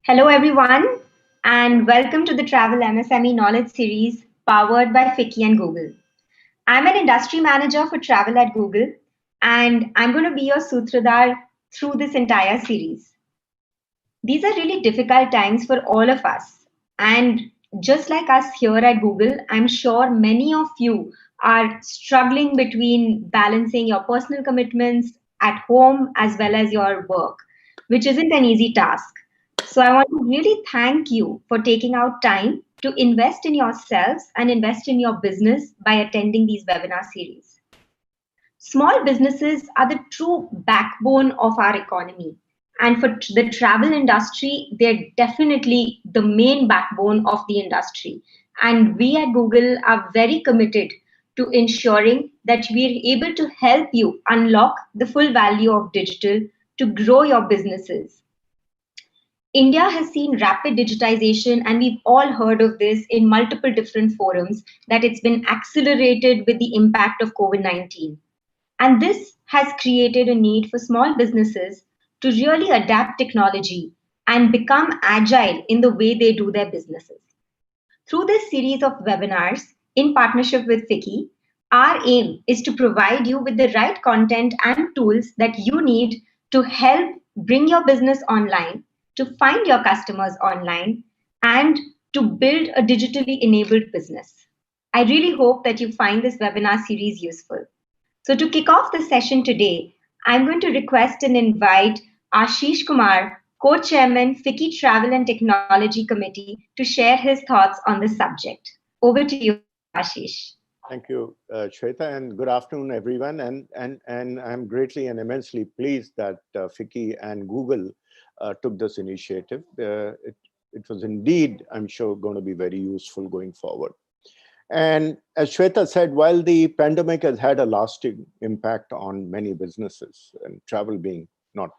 Hello, everyone, and welcome to the Travel MSME Knowledge Series powered by FICCI and Google. I'm an industry manager for travel at Google, and I'm going to be your Sutradhar through this entire series. These are really difficult times for all of us. And just like us here at Google, I'm sure many of you are struggling between balancing your personal commitments at home as well as your work, which isn't an easy task. So I want to really thank you for taking out time to invest in yourselves and invest in your business by attending these webinar series. Small businesses are the true backbone of our economy. And for the travel industry, they're definitely the main backbone of the industry. And we at Google are very committed to ensuring that we're able to help you unlock the full value of digital to grow your businesses. India has seen rapid digitization, and we've all heard of this in multiple different forums that it's been accelerated with the impact of COVID 19. And this has created a need for small businesses to really adapt technology and become agile in the way they do their businesses. Through this series of webinars in partnership with FICCI, our aim is to provide you with the right content and tools that you need to help bring your business online, to find your customers online, and to build a digitally enabled business. I really hope that you find this webinar series useful. So to kick off the session today, I'm going to request and invite Ashish Kumar, Co-Chairman, FICCI Travel and Technology Committee, to share his thoughts on this subject. Over to you, Ashish. Thank you, Shweta, and good afternoon, everyone. And I'm greatly and immensely pleased that FICCI and Google took this initiative. It was indeed, I'm sure, going to be very useful going forward. And as Shweta said, while the pandemic has had a lasting impact on many businesses, and travel being not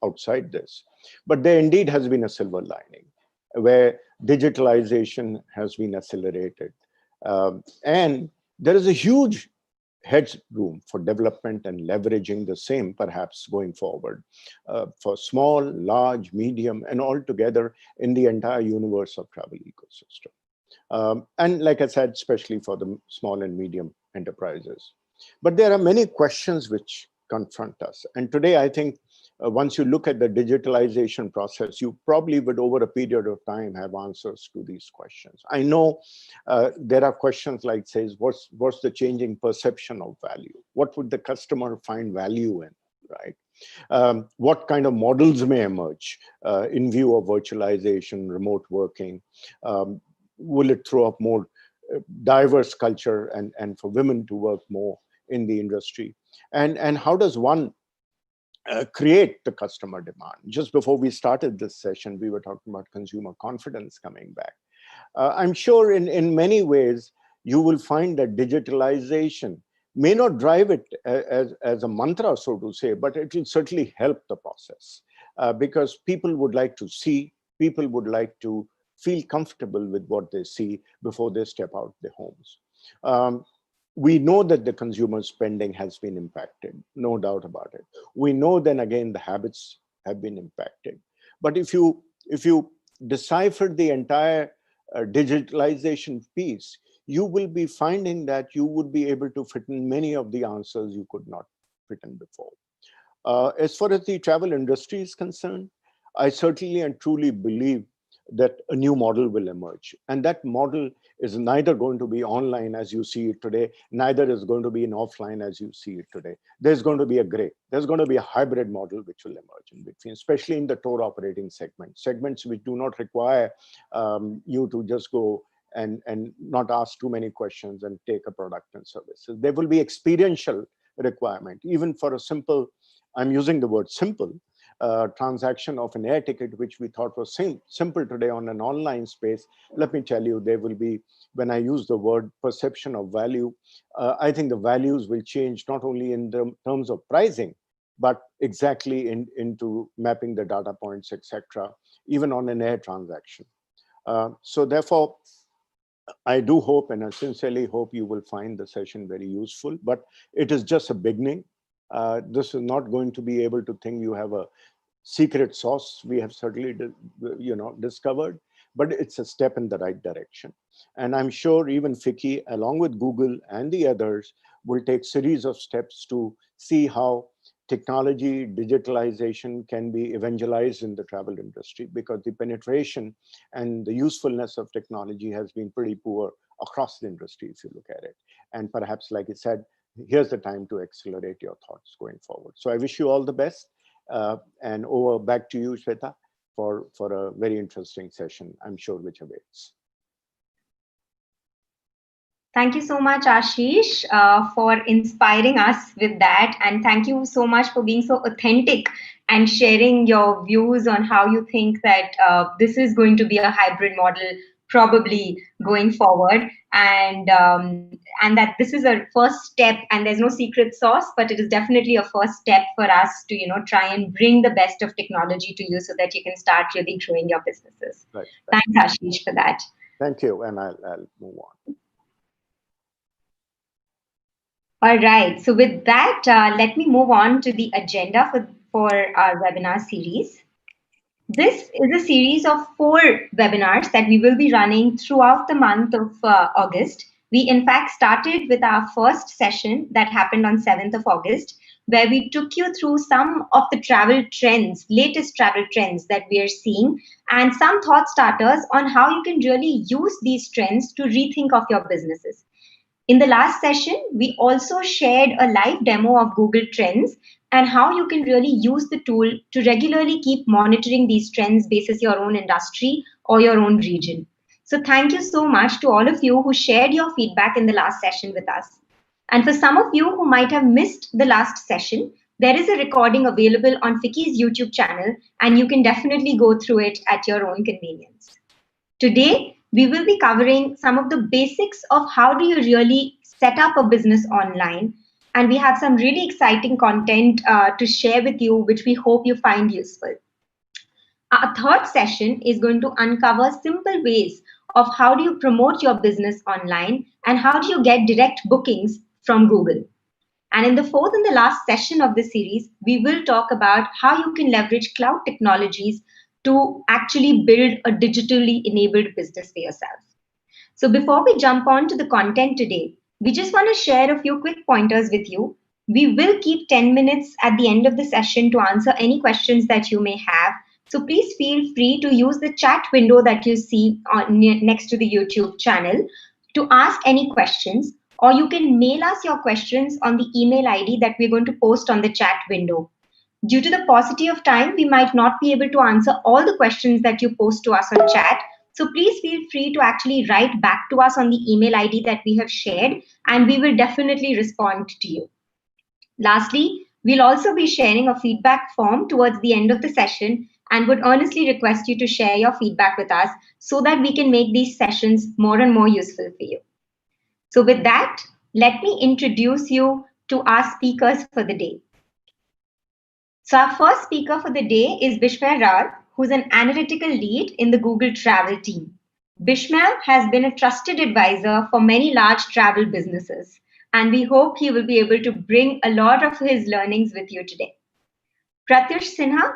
outside this, but there indeed has been a silver lining where digitalization has been accelerated. And there is a huge headroom for development and leveraging the same, perhaps going forward, for small, large, medium, and all together in the entire universe of travel ecosystem. And like I said, especially for the small and medium enterprises. But there are many questions which confront us. And today, I think, once you look at the digitalization process, you probably would, over a period of time, have answers to these questions. I know there are questions like, says, what's the changing perception of value? What would the customer find value in, right? What kind of models may emerge in view of virtualization, remote working? Will it throw up more diverse culture and for women to work more in the industry? And how does one create the customer demand? Just before we started this session, we were talking about consumer confidence coming back. I'm sure in many ways, you will find that digitalization may not drive it as a mantra, so to say, but it will certainly help the process because people would like to see, people would like to feel comfortable with what they see before they step out their homes. We know that the consumer spending has been impacted, no doubt about it. We know then again the habits have been impacted. But if you decipher the entire digitalization piece, you will be finding that you would be able to fit in many of the answers you could not fit in before. As far as the travel industry is concerned, I certainly and truly believe that a new model will emerge. And that model is neither going to be online as you see it today, neither is going to be in offline as you see it today. There's going to be a gray. There's going to be a hybrid model which will emerge in between, especially in the tour operating segments which do not require you to just go and not ask too many questions and take a product and services. There will be experiential requirement, even for a simple, I'm using the word simple, transaction of an air ticket, which we thought was simple today on an online space. Let me tell you, there will be, when I use the word perception of value, I think the values will change not only in the terms of pricing, but exactly into mapping the data points, etc., even on an air transaction. So therefore, I do hope, and I sincerely hope you will find the session very useful, but it is just a beginning. This is not going to be able to think you have a secret sauce we have certainly discovered, but it's a step in the right direction. And I'm sure even FICCI, along with Google and the others, will take series of steps to see how technology, digitalization can be evangelized in the travel industry, because the penetration and the usefulness of technology has been pretty poor across the industry, if you look at it. And perhaps, like I said, here's the time to accelerate your thoughts going forward. So I wish you all the best. And over back to you, Shweta, for a very interesting session, I'm sure, which awaits. Thank you so much, Ashish, for inspiring us with that. And thank you so much for being so authentic and sharing your views on how you think that this is going to be a hybrid model, probably going forward. And that this is a first step, and there's no secret sauce, but it is definitely a first step for us to, try and bring the best of technology to you so that you can start really growing your businesses. Right. Thanks, Ashish, for that. Thank you. And I'll move on. All right. So with that, let me move on to the agenda for our webinar series. This is a series of 4 webinars that we will be running throughout the month of August. We, in fact, started with our first session that happened on 7th of August, where we took you through some of the travel trends, latest travel trends that we are seeing, and some thought starters on how you can really use these trends to rethink of your businesses. In the last session, we also shared a live demo of Google Trends and how you can really use the tool to regularly keep monitoring these trends basis your own industry or your own region. So thank you so much to all of you who shared your feedback in the last session with us. And for some of you who might have missed the last session, there is a recording available on FICCI's YouTube channel, and you can definitely go through it at your own convenience. Today, we will be covering some of the basics of how do you really set up a business online. And we have some really exciting content to share with you, which we hope you find useful. Our third session is going to uncover simple ways of how do you promote your business online and how do you get direct bookings from Google. And in the fourth and the last session of this series, we will talk about how you can leverage cloud technologies to actually build a digitally enabled business for yourself. So before we jump on to the content today, we just want to share a few quick pointers with you. We will keep 10 minutes at the end of the session to answer any questions that you may have. So please feel free to use the chat window that you see next to the YouTube channel to ask any questions, or you can mail us your questions on the email ID that we're going to post on the chat window. Due to the paucity of time, we might not be able to answer all the questions that you post to us on chat. So please feel free to actually write back to us on the email ID that we have shared, and we will definitely respond to you. Lastly, we'll also be sharing a feedback form towards the end of the session and would earnestly request you to share your feedback with us so that we can make these sessions more and more useful for you. So with that, let me introduce you to our speakers for the day. So our first speaker for the day is Bishmer Rao, who's an analytical lead in the Google Travel team. Bishmer has been a trusted advisor for many large travel businesses, and we hope he will be able to bring a lot of his learnings with you today. Pratyush Sinha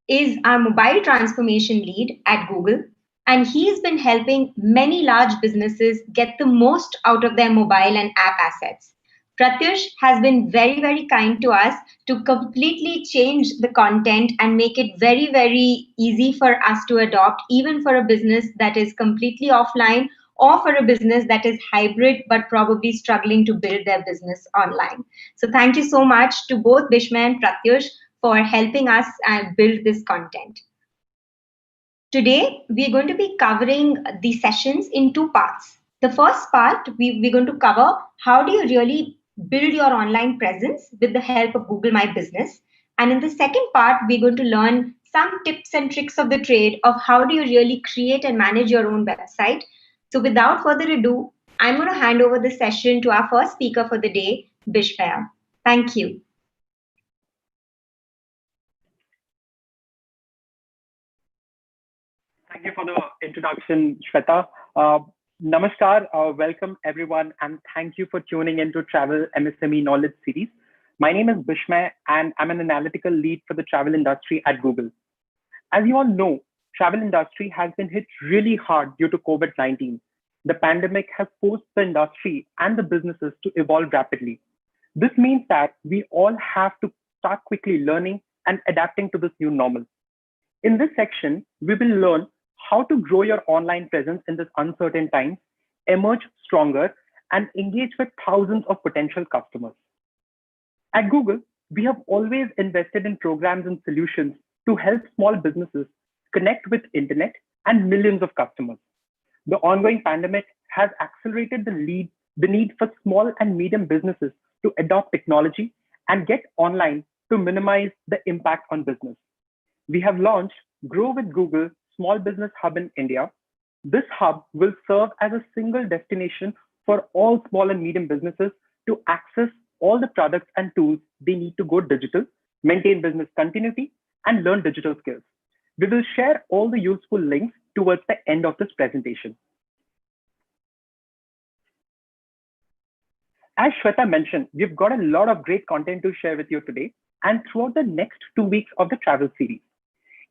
is our mobile transformation lead at Google, and he's been helping many large businesses get the most out of their mobile and app assets. Pratyush has been very, very kind to us to completely change the content and make it very, very easy for us to adopt, even for a business that is completely offline or for a business that is hybrid but probably struggling to build their business online. So thank you so much to both Bishma and Pratyush for helping us build this content. Today, we're going to be covering the sessions in 2 parts. The first part, we're going to cover how do you really build your online presence with the help of Google My Business. And in the second part, we're going to learn some tips and tricks of the trade of how do you really create and manage your own website. So without further ado, I'm going to hand over the session to our first speaker for the day, Bishmer. Thank you. Thank you for the introduction, Shweta. Namaskar, welcome everyone, and thank you for tuning into Travel MSME Knowledge Series. My name is Bishmay, and I'm an analytical lead for the travel industry at Google. As you all know, travel industry has been hit really hard due to COVID-19. The pandemic has forced the industry and the businesses to evolve rapidly. This means that we all have to start quickly learning and adapting to this new normal. In this section, we will learn how to grow your online presence in this uncertain times, emerge stronger, and engage with thousands of potential customers. At Google, we have always invested in programs and solutions to help small businesses connect with internet and millions of customers. The ongoing pandemic has accelerated the need for small and medium businesses to adopt technology and get online to minimize the impact on business. We have launched Grow with Google Small Business Hub in India. This hub will serve as a single destination for all small and medium businesses to access all the products and tools they need to go digital, maintain business continuity, and learn digital skills. We will share all the useful links towards the end of this presentation. As Shweta mentioned, we've got a lot of great content to share with you today and throughout the next 2 weeks of the travel series.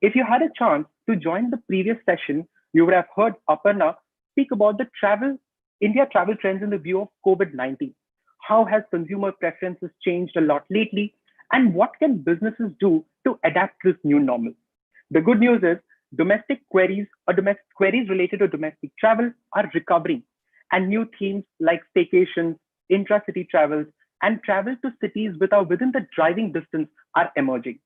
If you had a chance to join the previous session, you would have heard Aparna speak about the India travel trends in the view of COVID-19. How has consumer preferences changed a lot lately? And what can businesses do to adapt to this new normal? The good news is domestic queries related to domestic travel are recovering, and new themes like staycations, intra-city travels, and travel to cities within the driving distance are emerging.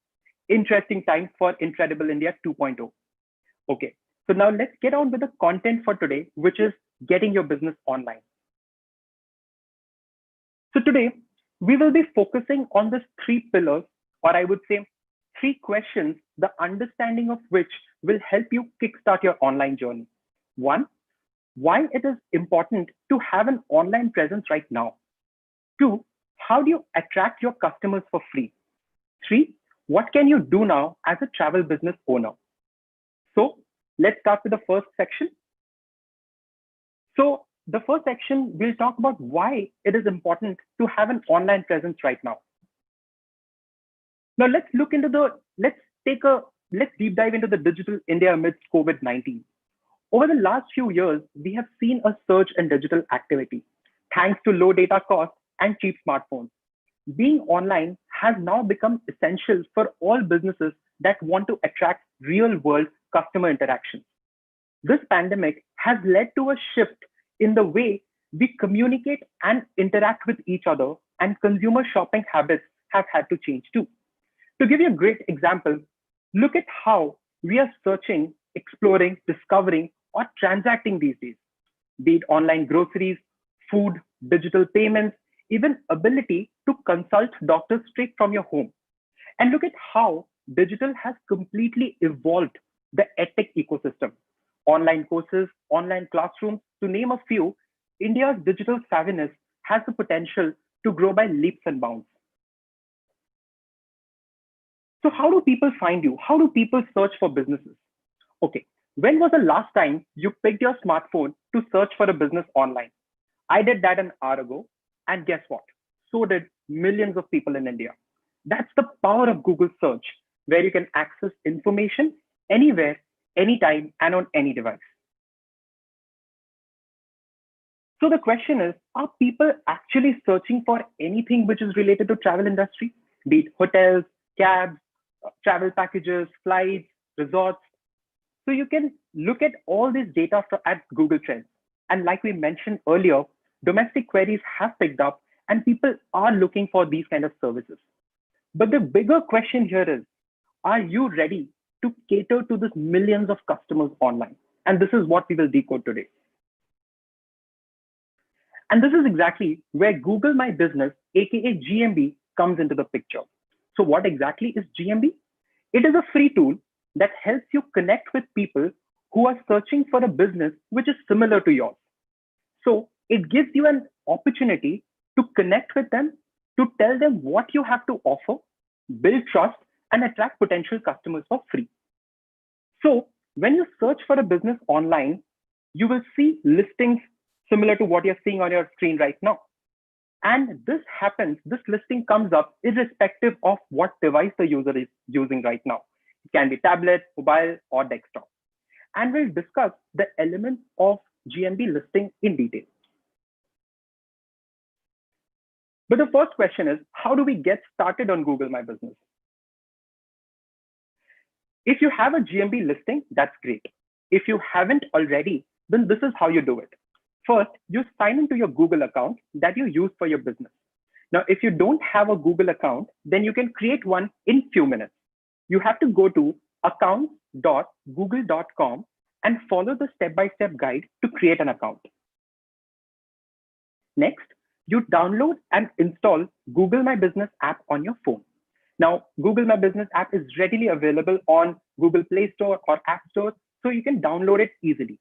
Interesting times for Incredible India 2.0. Okay, so now let's get on with the content for today, which is getting your business online. So today, we will be focusing on these 3 pillars, or I would say 3 questions, the understanding of which will help you kickstart your online journey. 1, why it is important to have an online presence right now. 2, how do you attract your customers for free? 3, what can you do now as a travel business owner? So let's start with the first section. So the first section, we'll talk about why it is important to have an online presence right now. Now let's deep dive into the digital India amidst COVID-19. Over the last few years, we have seen a surge in digital activity, thanks to low data costs and cheap smartphones. Being online has now become essential for all businesses that want to attract real-world customer interactions. This pandemic has led to a shift in the way we communicate and interact with each other, and consumer shopping habits have had to change too. To give you a great example, look at how we are searching, exploring, discovering, or transacting these days. Be it online groceries, food, digital payments, even ability to consult doctors straight from your home. And look at how digital has completely evolved the edtech ecosystem. Online courses, online classrooms, to name a few, India's digital savviness has the potential to grow by leaps and bounds. So how do people find you? How do people search for businesses? Okay, when was the last time you picked your smartphone to search for a business online? I did that an hour ago, and guess what? So did millions of people in India. That's the power of Google search, where you can access information anywhere, anytime, and on any device. So the question is, are people actually searching for anything which is related to travel industry? Be it hotels, cabs, travel packages, flights, resorts. So you can look at all this data at Google Trends. And like we mentioned earlier, domestic queries have picked up and people are looking for these kind of services. But the bigger question here is, are you ready to cater to these millions of customers online? And this is what we will decode today. And this is exactly where Google My Business, aka GMB, comes into the picture. So what exactly is GMB? It is a free tool that helps you connect with people who are searching for a business which is similar to yours. So it gives you an opportunity to connect with them, to tell them what you have to offer, build trust, and attract potential customers for free. So when you search for a business online, you will see listings similar to what you're seeing on your screen right now. And this listing comes up irrespective of what device the user is using right now. It can be tablet, mobile, or desktop. And we'll discuss the elements of GMB listing in detail. But the first question is, how do we get started on Google My Business? If you have a GMB listing, that's great. If you haven't already, then this is how you do it. First, you sign into your Google account that you use for your business. Now, if you don't have a Google account, then you can create one in few minutes. You have to go to accounts.google.com and follow the step-by-step guide to create an account. Next, you download and install Google My Business app on your phone. Now, Google My Business app is readily available on Google Play Store or App Store, so you can download it easily.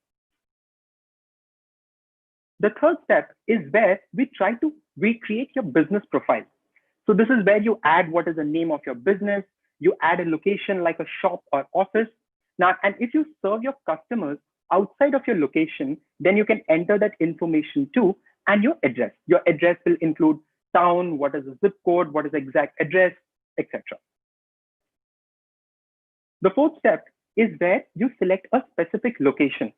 The third step is where we try to recreate your business profile. So this is where you add what is the name of your business, you add a location like a shop or office. Now, and if you serve your customers outside of your location, then you can enter that information too, and your address. Your address will include town, what is the zip code, what is the exact address, etc. The fourth step is where you select a specific location.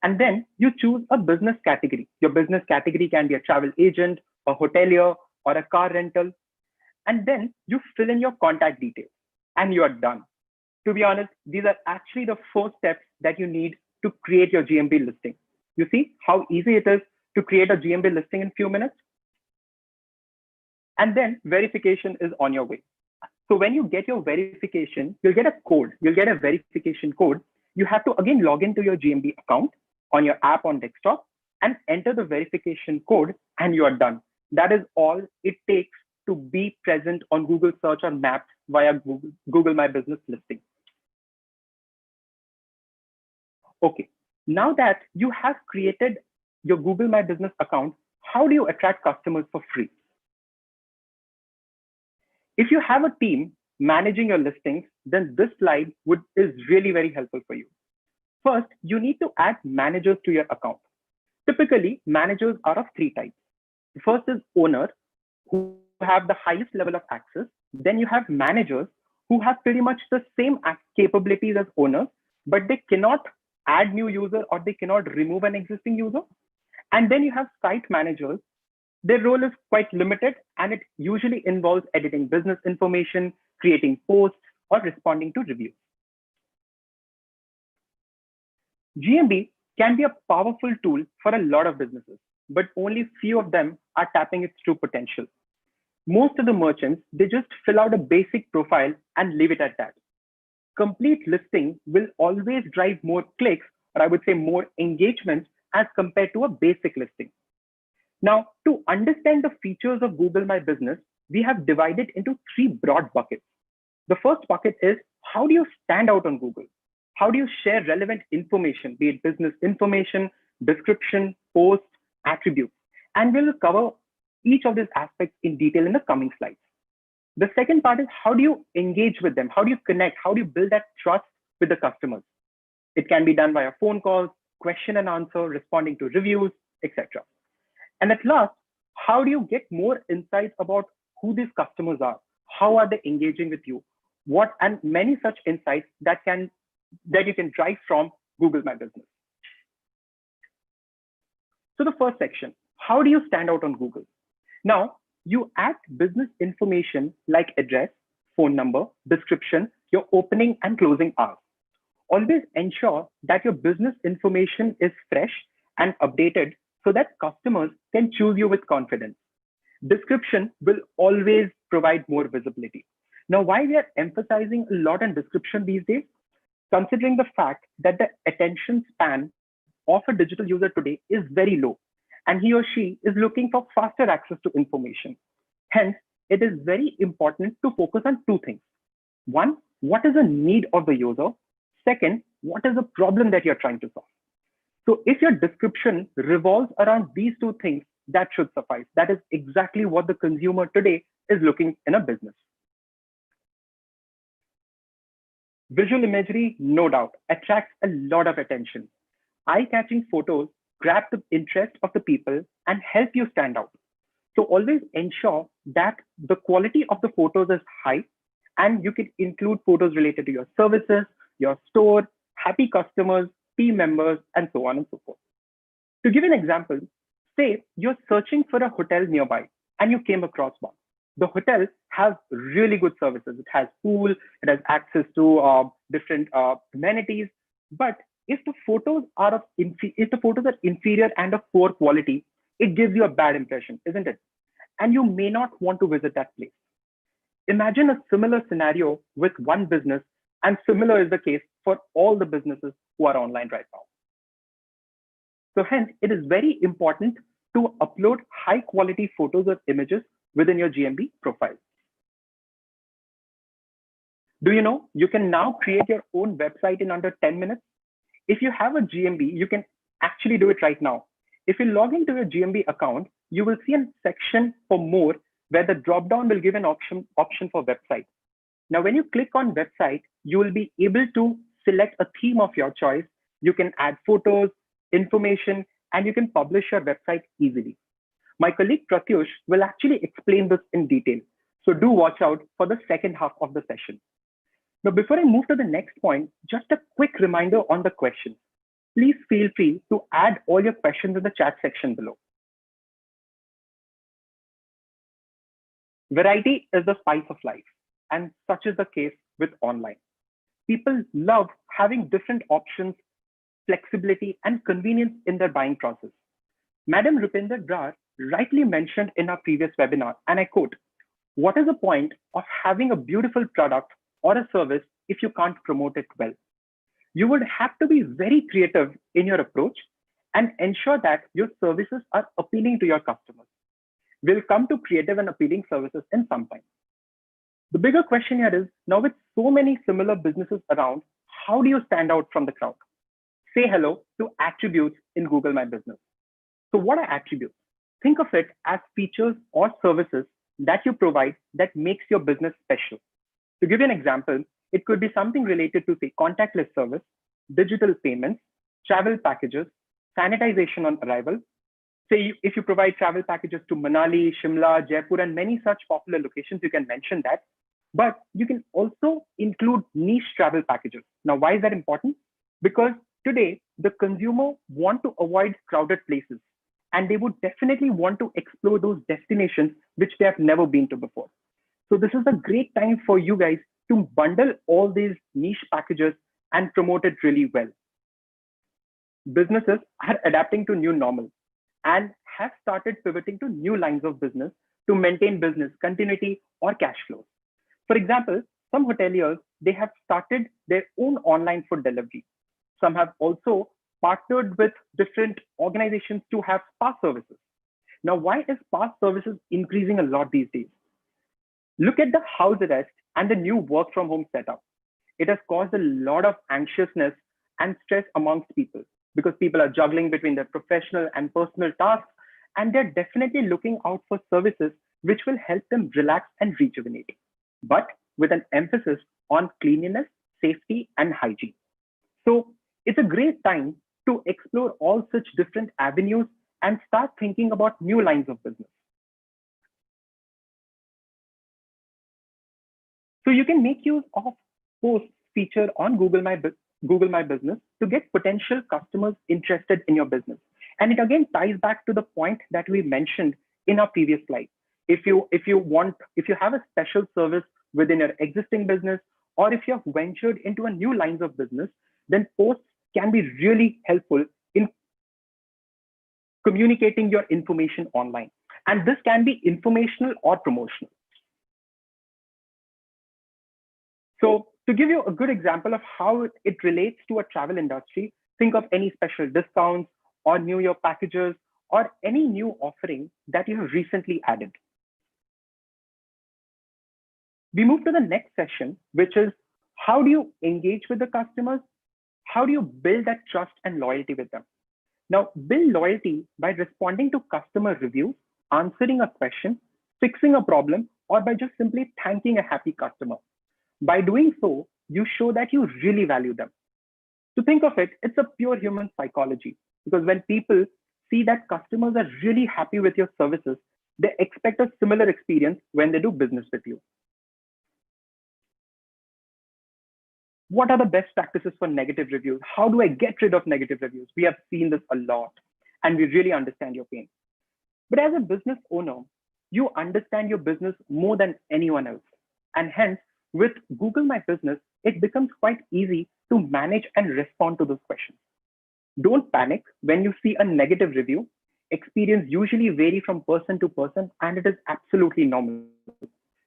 And then you choose a business category. Your business category can be a travel agent, a hotelier, or a car rental. And then you fill in your contact details and you are done. To be honest, these are actually the 4 steps that you need to create your GMB listing. You see how easy it is to create a GMB listing in a few minutes? And then verification is on your way. So when you get your verification, you'll get a code. You'll get a verification code. You have to again log into your GMB account on your app on desktop and enter the verification code and you are done. That is all it takes to be present on Google search or maps via Google My Business listing. Okay, now that you have created your Google My Business account, how do you attract customers for free? If you have a team managing your listings, then this slide is really very helpful for you. First, you need to add managers to your account. Typically, managers are of 3 types. The first is owners, who have the highest level of access. Then you have managers who have pretty much the same capabilities as owners, but they cannot add new user or they cannot remove an existing user. And then you have site managers. Their role is quite limited and it usually involves editing business information, creating posts, or responding to reviews. GMB can be a powerful tool for a lot of businesses, but only few of them are tapping its true potential. Most of the merchants, they just fill out a basic profile and leave it at that. Complete listing will always drive more clicks, or I would say more engagement as compared to a basic listing. Now, to understand the features of Google My Business, we have divided into 3 broad buckets. The first bucket is, how do you stand out on Google? How do you share relevant information, be it business information, description, post, attributes? And we'll cover each of these aspects in detail in the coming slides. The second part is, how do you engage with them? How do you connect? How do you build that trust with the customers? It can be done via phone calls, question and answer, responding to reviews, etc. And at last, how do you get more insights about who these customers are? How are they engaging with you? What and many such insights that you can drive from Google My Business. So the first section, how do you stand out on Google? Now, you add business information like address, phone number, description, your opening and closing hours. Always ensure that your business information is fresh and updated so that customers can choose you with confidence. Description will always provide more visibility. Now, why we are emphasizing a lot on description these days? Considering the fact that the attention span of a digital user today is very low, and he or she is looking for faster access to information. Hence, it is very important to focus on 2 things. 1, what is the need of the user? Second, what is the problem that you're trying to solve? So if your description revolves around these 2 things, that should suffice. That is exactly what the consumer today is looking in a business. Visual imagery, no doubt, attracts a lot of attention. Eye-catching photos grab the interest of the people and help you stand out. So always ensure that the quality of the photos is high, and you can include photos related to your services, your store, happy customers, team members, and so on and so forth. To give an example, say you're searching for a hotel nearby and you came across one. The hotel has really good services. It has pool, it has access to different amenities. But if the photos are inferior and of poor quality, it gives you a bad impression, isn't it? And you may not want to visit that place. Imagine a similar scenario with one business, and similar is the case for all the businesses who are online right now. So hence, it is very important to upload high quality photos or images within your GMB profile. Do you know you can now create your own website in under 10 minutes? If you have a GMB, you can actually do it right now. If you log into your GMB account, you will see a section for more where the dropdown will give an option for website. Now, when you click on website, you will be able to select a theme of your choice. You can add photos, information, and you can publish your website easily. My colleague Pratyush will actually explain this in detail. So do watch out for the second half of the session. Now, before I move to the next point, just a quick reminder on the questions. Please feel free to add all your questions in the chat section below. Variety is the spice of life, and such is the case with online. People love having different options, flexibility, and convenience in their buying process. Madam Rupinder Brar rightly mentioned in our previous webinar, and I quote, "What is the point of having a beautiful product or a service if you can't promote it well?" You would have to be very creative in your approach and ensure that your services are appealing to your customers. We'll come to creative and appealing services in some time. The bigger question here is, now with so many similar businesses around, how do you stand out from the crowd? Say hello to attributes in Google My Business. So what are attributes? Think of it as features or services that you provide that makes your business special. To give you an example, it could be something related to, say, contactless service, digital payments, travel packages, sanitization on arrival. Say if you provide travel packages to Manali, Shimla, Jaipur, and many such popular locations, you can mention that. But you can also include niche travel packages. Now, why is that important? Because today, the consumer want to avoid crowded places, and they would definitely want to explore those destinations which they have never been to before. So this is a great time for you guys to bundle all these niche packages and promote it really well. Businesses are adapting to new normal and have started pivoting to new lines of business to maintain business continuity or cash flows. For example, some hoteliers, they have started their own online food delivery. Some have also partnered with different organizations to have spa services. Now, why is spa services increasing a lot these days? Look at the house arrest and the new work from home setup. It has caused a lot of anxiousness and stress amongst people because people are juggling between their professional and personal tasks, and they're definitely looking out for services which will help them relax and rejuvenate, but with an emphasis on cleanliness, safety, and hygiene. So it's a great time to explore all such different avenues and start thinking about new lines of business. So you can make use of posts feature on Google My Business to get potential customers interested in your business. And it again ties back to the point that we mentioned in our previous slide. If you have a special service within your existing business, or if you have ventured into a new lines of business, then posts can be really helpful in communicating your information online. And this can be informational or promotional. So to give you a good example of how it relates to a travel industry, think of any special discounts or New Year packages or any new offering that you have recently added. We move to the next section, which is how do you engage with the customers? How do you build that trust and loyalty with them? Now, build loyalty by responding to customer reviews, answering a question, fixing a problem, or by just simply thanking a happy customer. By doing so, you show that you really value them. To think of it, it's a pure human psychology, because when people see that customers are really happy with your services, they expect a similar experience when they do business with you. What are the best practices for negative reviews? How do I get rid of negative reviews? We have seen this a lot, and we really understand your pain. But as a business owner, you understand your business more than anyone else. And hence, with Google My Business, it becomes quite easy to manage and respond to those questions. Don't panic when you see a negative review. Experience usually vary from person to person, and it is absolutely normal.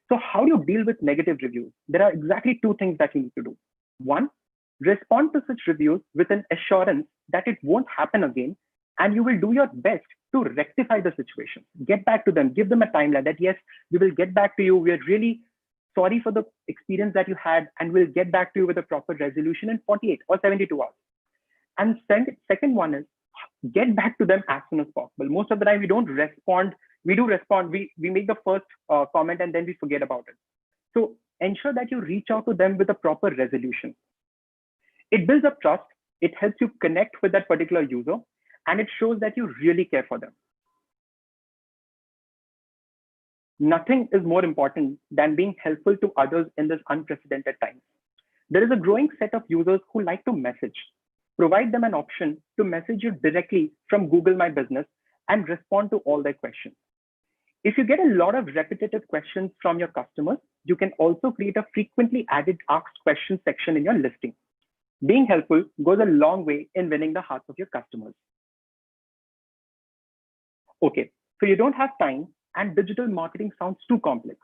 So how do you deal with negative reviews? There are exactly two things that you need to do. One, respond to such reviews with an assurance that it won't happen again, and you will do your best to rectify the situation. Get back to them, give them a timeline that yes, we will get back to you. We are really sorry for the experience that you had, and we'll get back to you with a proper resolution in 48 or 72 hours. And second one is get back to them as soon as possible. Most of the time we don't respond. We do respond. We make the first comment and then we forget about it. So ensure that you reach out to them with a proper resolution. It builds up trust. It helps you connect with that particular user, and it shows that you really care for them. Nothing is more important than being helpful to others in this unprecedented time. There is a growing set of users who like to message. Provide them an option to message you directly from Google My Business and respond to all their questions. If you get a lot of repetitive questions from your customers, you can also create a frequently added asked questions section in your listing. Being helpful goes a long way in winning the hearts of your customers. Okay, so you don't have time and digital marketing sounds too complex.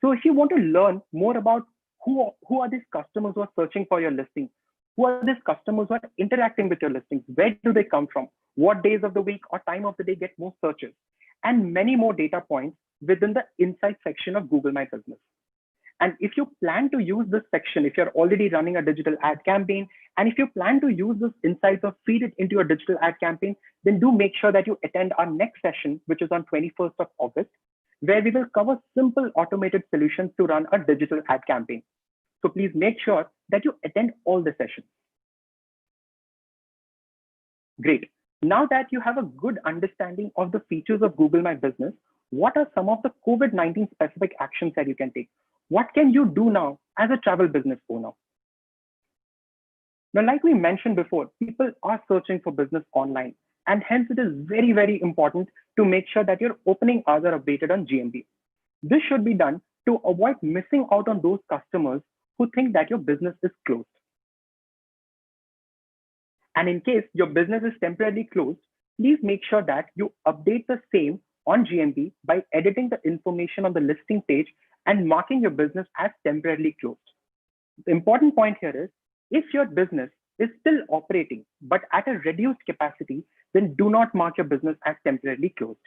So if you want to learn more about who are these customers who are searching for your listing, who are these customers who are interacting with your listings, where do they come from, what days of the week or time of the day get more searches, and many more data points within the insight section of Google My Business. And if you plan to use this section, if you're already running a digital ad campaign, and if you plan to use this insights or feed it into your digital ad campaign, then do make sure that you attend our next session, which is on 21st of August, where we will cover simple automated solutions to run a digital ad campaign. So please make sure that you attend all the sessions. Great. Now that you have a good understanding of the features of Google My Business, what are some of the COVID-19 specific actions that you can take? What can you do now as a travel business owner? Now, like we mentioned before, people are searching for business online, and hence it is very, very important to make sure that your opening hours are updated on GMB. This should be done to avoid missing out on those customers who think that your business is closed. And in case your business is temporarily closed, please make sure that you update the same on GMB by editing the information on the listing page and marking your business as temporarily closed. The important point here is, if your business is still operating, but at a reduced capacity, then do not mark your business as temporarily closed.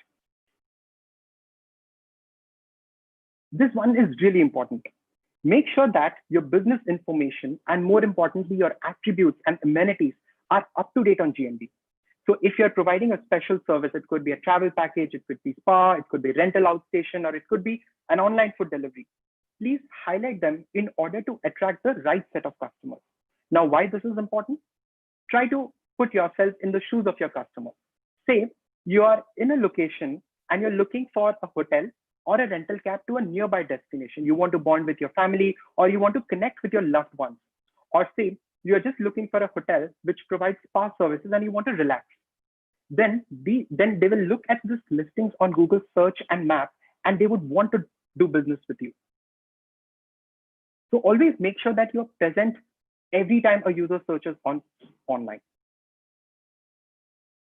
This one is really important. Make sure that your business information and more importantly, your attributes and amenities are up to date on GMB. So if you're providing a special service, it could be a travel package, it could be spa, it could be rental outstation, or it could be an online food delivery. Please highlight them in order to attract the right set of customers. Now, why this is important? Try to put yourself in the shoes of your customer. Say you are in a location and you're looking for a hotel or a rental cab to a nearby destination. You want to bond with your family, or you want to connect with your loved ones. Or say you're just looking for a hotel which provides spa services and you want to relax. Then they will look at these listings on Google search and map, and they would want to do business with you. So always make sure that you're present every time a user searches online.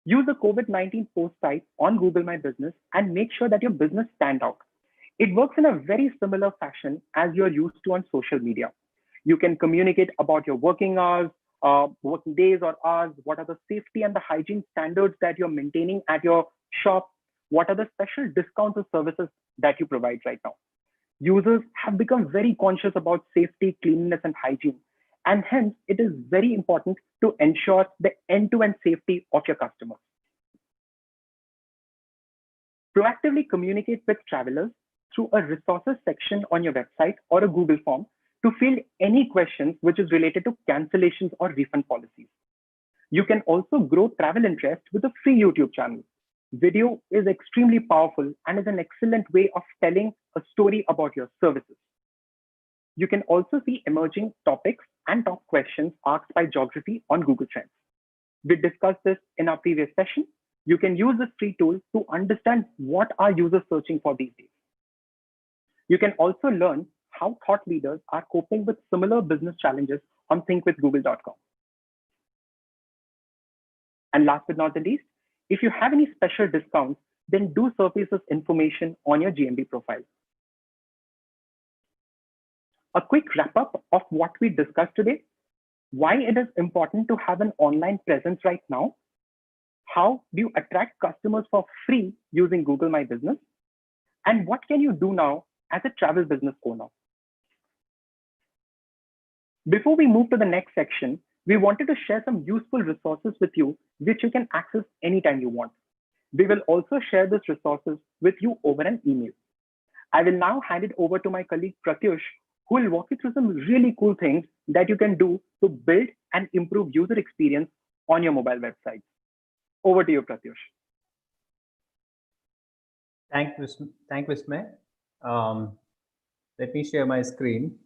Use the COVID-19 post type on Google My Business and make sure that your business stands out. It works in a very similar fashion as you're used to on social media. You can communicate about your working hours, working days or hours, what are the safety and the hygiene standards that you're maintaining at your shop, what are the special discounts or services that you provide right now. Users have become very conscious about safety, cleanliness, and hygiene. And hence, it is very important to ensure the end-to-end safety of your customers. Proactively communicate with travelers through a resources section on your website or a Google form to field any questions which is related to cancellations or refund policies. You can also grow travel interest with a free YouTube channel. Video is extremely powerful and is an excellent way of telling a story about your services. You can also see emerging topics and top questions asked by geography on Google Trends. We discussed this in our previous session. You can use this free tool to understand what are users searching for these days. You can also learn how thought leaders are coping with similar business challenges on thinkwithgoogle.com. And last but not the least, if you have any special discounts, then do surface this information on your GMB profile. A quick wrap up of what we discussed today: why it is important to have an online presence right now, how do you attract customers for free using Google My Business, and what can you do now as a travel business owner. Before we move to the next section, we wanted to share some useful resources with you, which you can access anytime you want. We will also share these resources with you over an email. I will now hand it over to my colleague Pratyush, who will walk you through some really cool things that you can do to build and improve user experience on your mobile website. Over to you, Pratyush. Thank you, Vismay. Let me share my screen.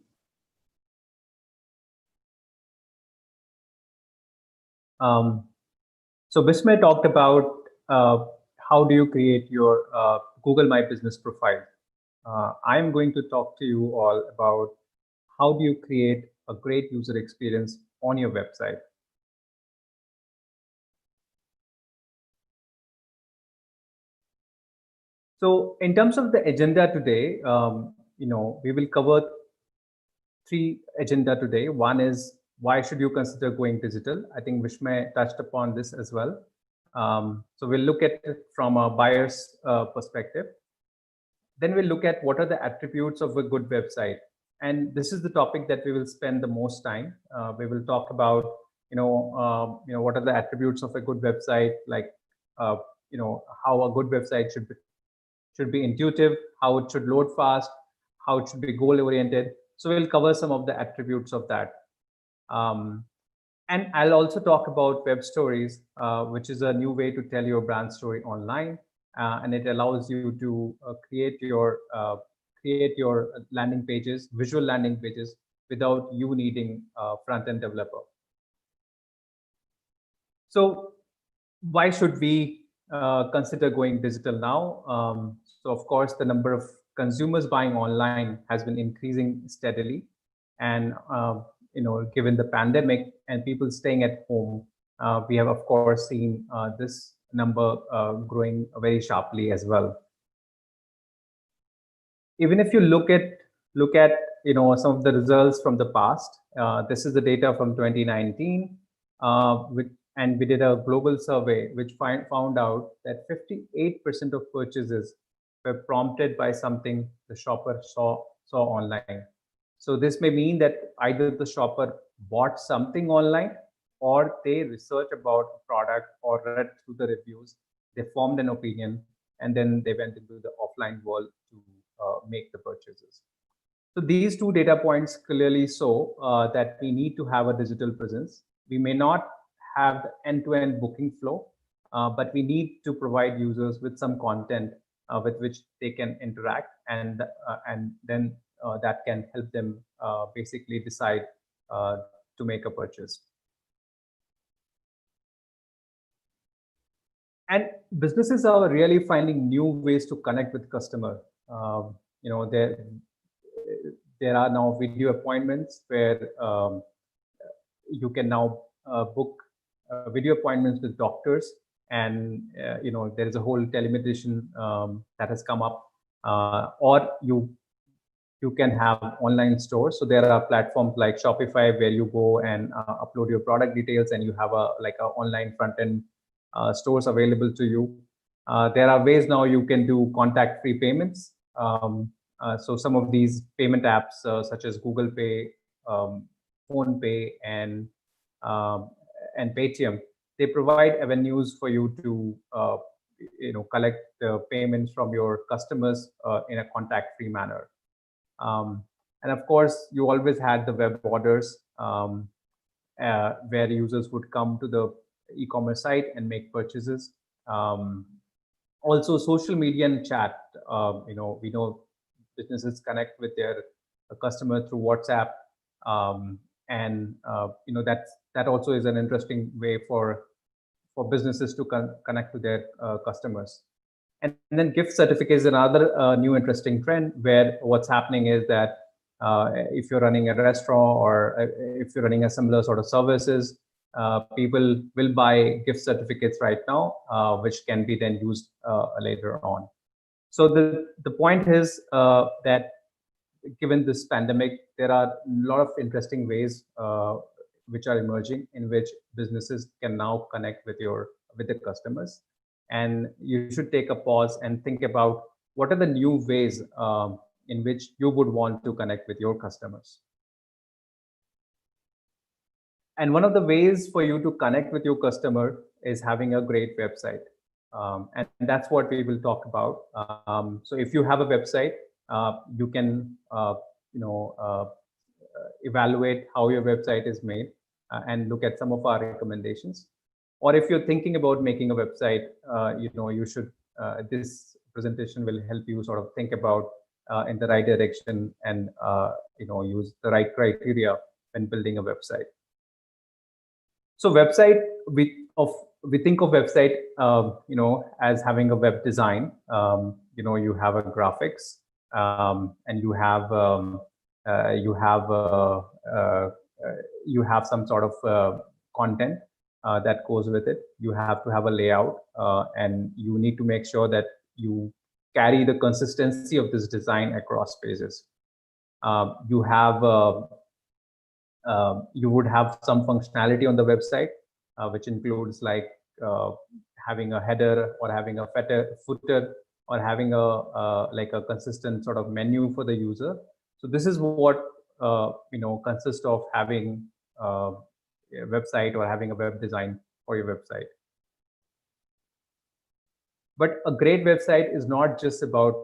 So Vismay talked about how do you create your Google My Business profile. I'm going to talk to you all about how do you create a great user experience on your website. So in terms of the agenda today, we will cover three agenda today. One is why should you consider going digital? I think Vismay touched upon this as well. So we'll look at it from a buyer's perspective. Then we'll look at what are the attributes of a good website. And this is the topic that we will spend the most time. We will talk about, what are the attributes of a good website, like, how a good website should be intuitive, how it should load fast, how it should be goal-oriented. So we'll cover some of the attributes of that. And I'll also talk about web stories, which is a new way to tell your brand story online. And it allows you to create your landing pages, visual landing pages, without you needing a front-end developer. So why should we consider going digital now? So of course, the number of consumers buying online has been increasing steadily. And given the pandemic and people staying at home, we have of course seen this number growing very sharply as well. Even if you look at some of the results from the past, this is the data from 2019, and we did a global survey which found out that 58% of purchases were prompted by something the shopper saw online. So this may mean that either the shopper bought something online, or they researched about a product or read through the reviews, they formed an opinion, and then they went into the offline world to make the purchases. So these two data points clearly show that we need to have a digital presence. We may not have the end-to-end booking flow, but we need to provide users with some content with which they can interact, and then that can help them basically decide to make a purchase. And businesses are really finding new ways to connect with customer. There are now video appointments where you can now book video appointments with doctors, and there is a whole telemedicine that has come up, or you can have online stores. So there are platforms like Shopify where you go and upload your product details, and you have a online front end stores available to you. There are ways now you can do contact-free payments. So some of these payment apps, such as Google Pay, Phone Pay, and Paytm, they provide avenues for you to collect payments from your customers in a contact-free manner. And of course, you always had the web orders, where users would come to the e-commerce site and make purchases. Also, social media and chat. We know businesses connect with their customer through WhatsApp, and that also is an interesting way for businesses to connect to their customers. And then gift certificates is another new interesting trend, where what's happening is that if you're running a restaurant, or if you're running a similar sort of services, people will buy gift certificates right now, which can be then used later on. So the point is that given this pandemic, there are a lot of interesting ways which are emerging, in which businesses can now connect with the customers. And you should take a pause and think about what are the new ways in which you would want to connect with your customers. And one of the ways for you to connect with your customer is having a great website. And that's what we will talk about. So if you have a website, you can evaluate how your website is made and look at some of our recommendations. Or if you're thinking about making a website, you should, this presentation will help you sort of think about in the right direction, and use the right criteria when building a website. So website, we think of website, as having a web design. You have a graphics, and you have some sort of content that goes with it. You have to have a layout, and you need to make sure that you carry the consistency of this design across pages. You would have some functionality on the website, which includes like having a header, or having a footer, or having a consistent sort of menu for the user. So this is what consists of having a website, or having a web design for your website. But a great website is not just about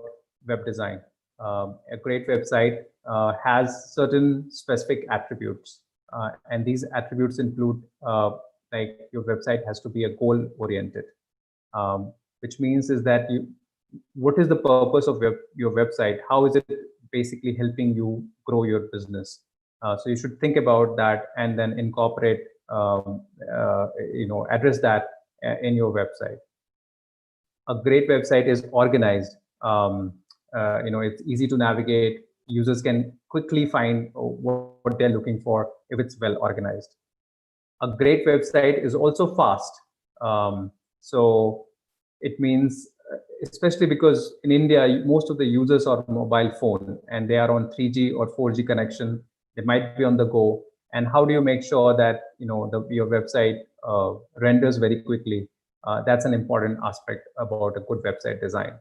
web design. A great website has certain specific attributes, and these attributes include like your website has to be a goal oriented, which means is that what is the purpose of your website? How is it basically helping you grow your business? So you should think about that, and then incorporate, address that in your website. A great website is organized. It's easy to navigate. Users can quickly find what they're looking for if it's well organized. A great website is also fast. So it means, especially because in India, most of the users are mobile phone, and they are on 3G or 4G connection. They might be on the go. And how do you make sure that your website renders very quickly? That's an important aspect about a good website design.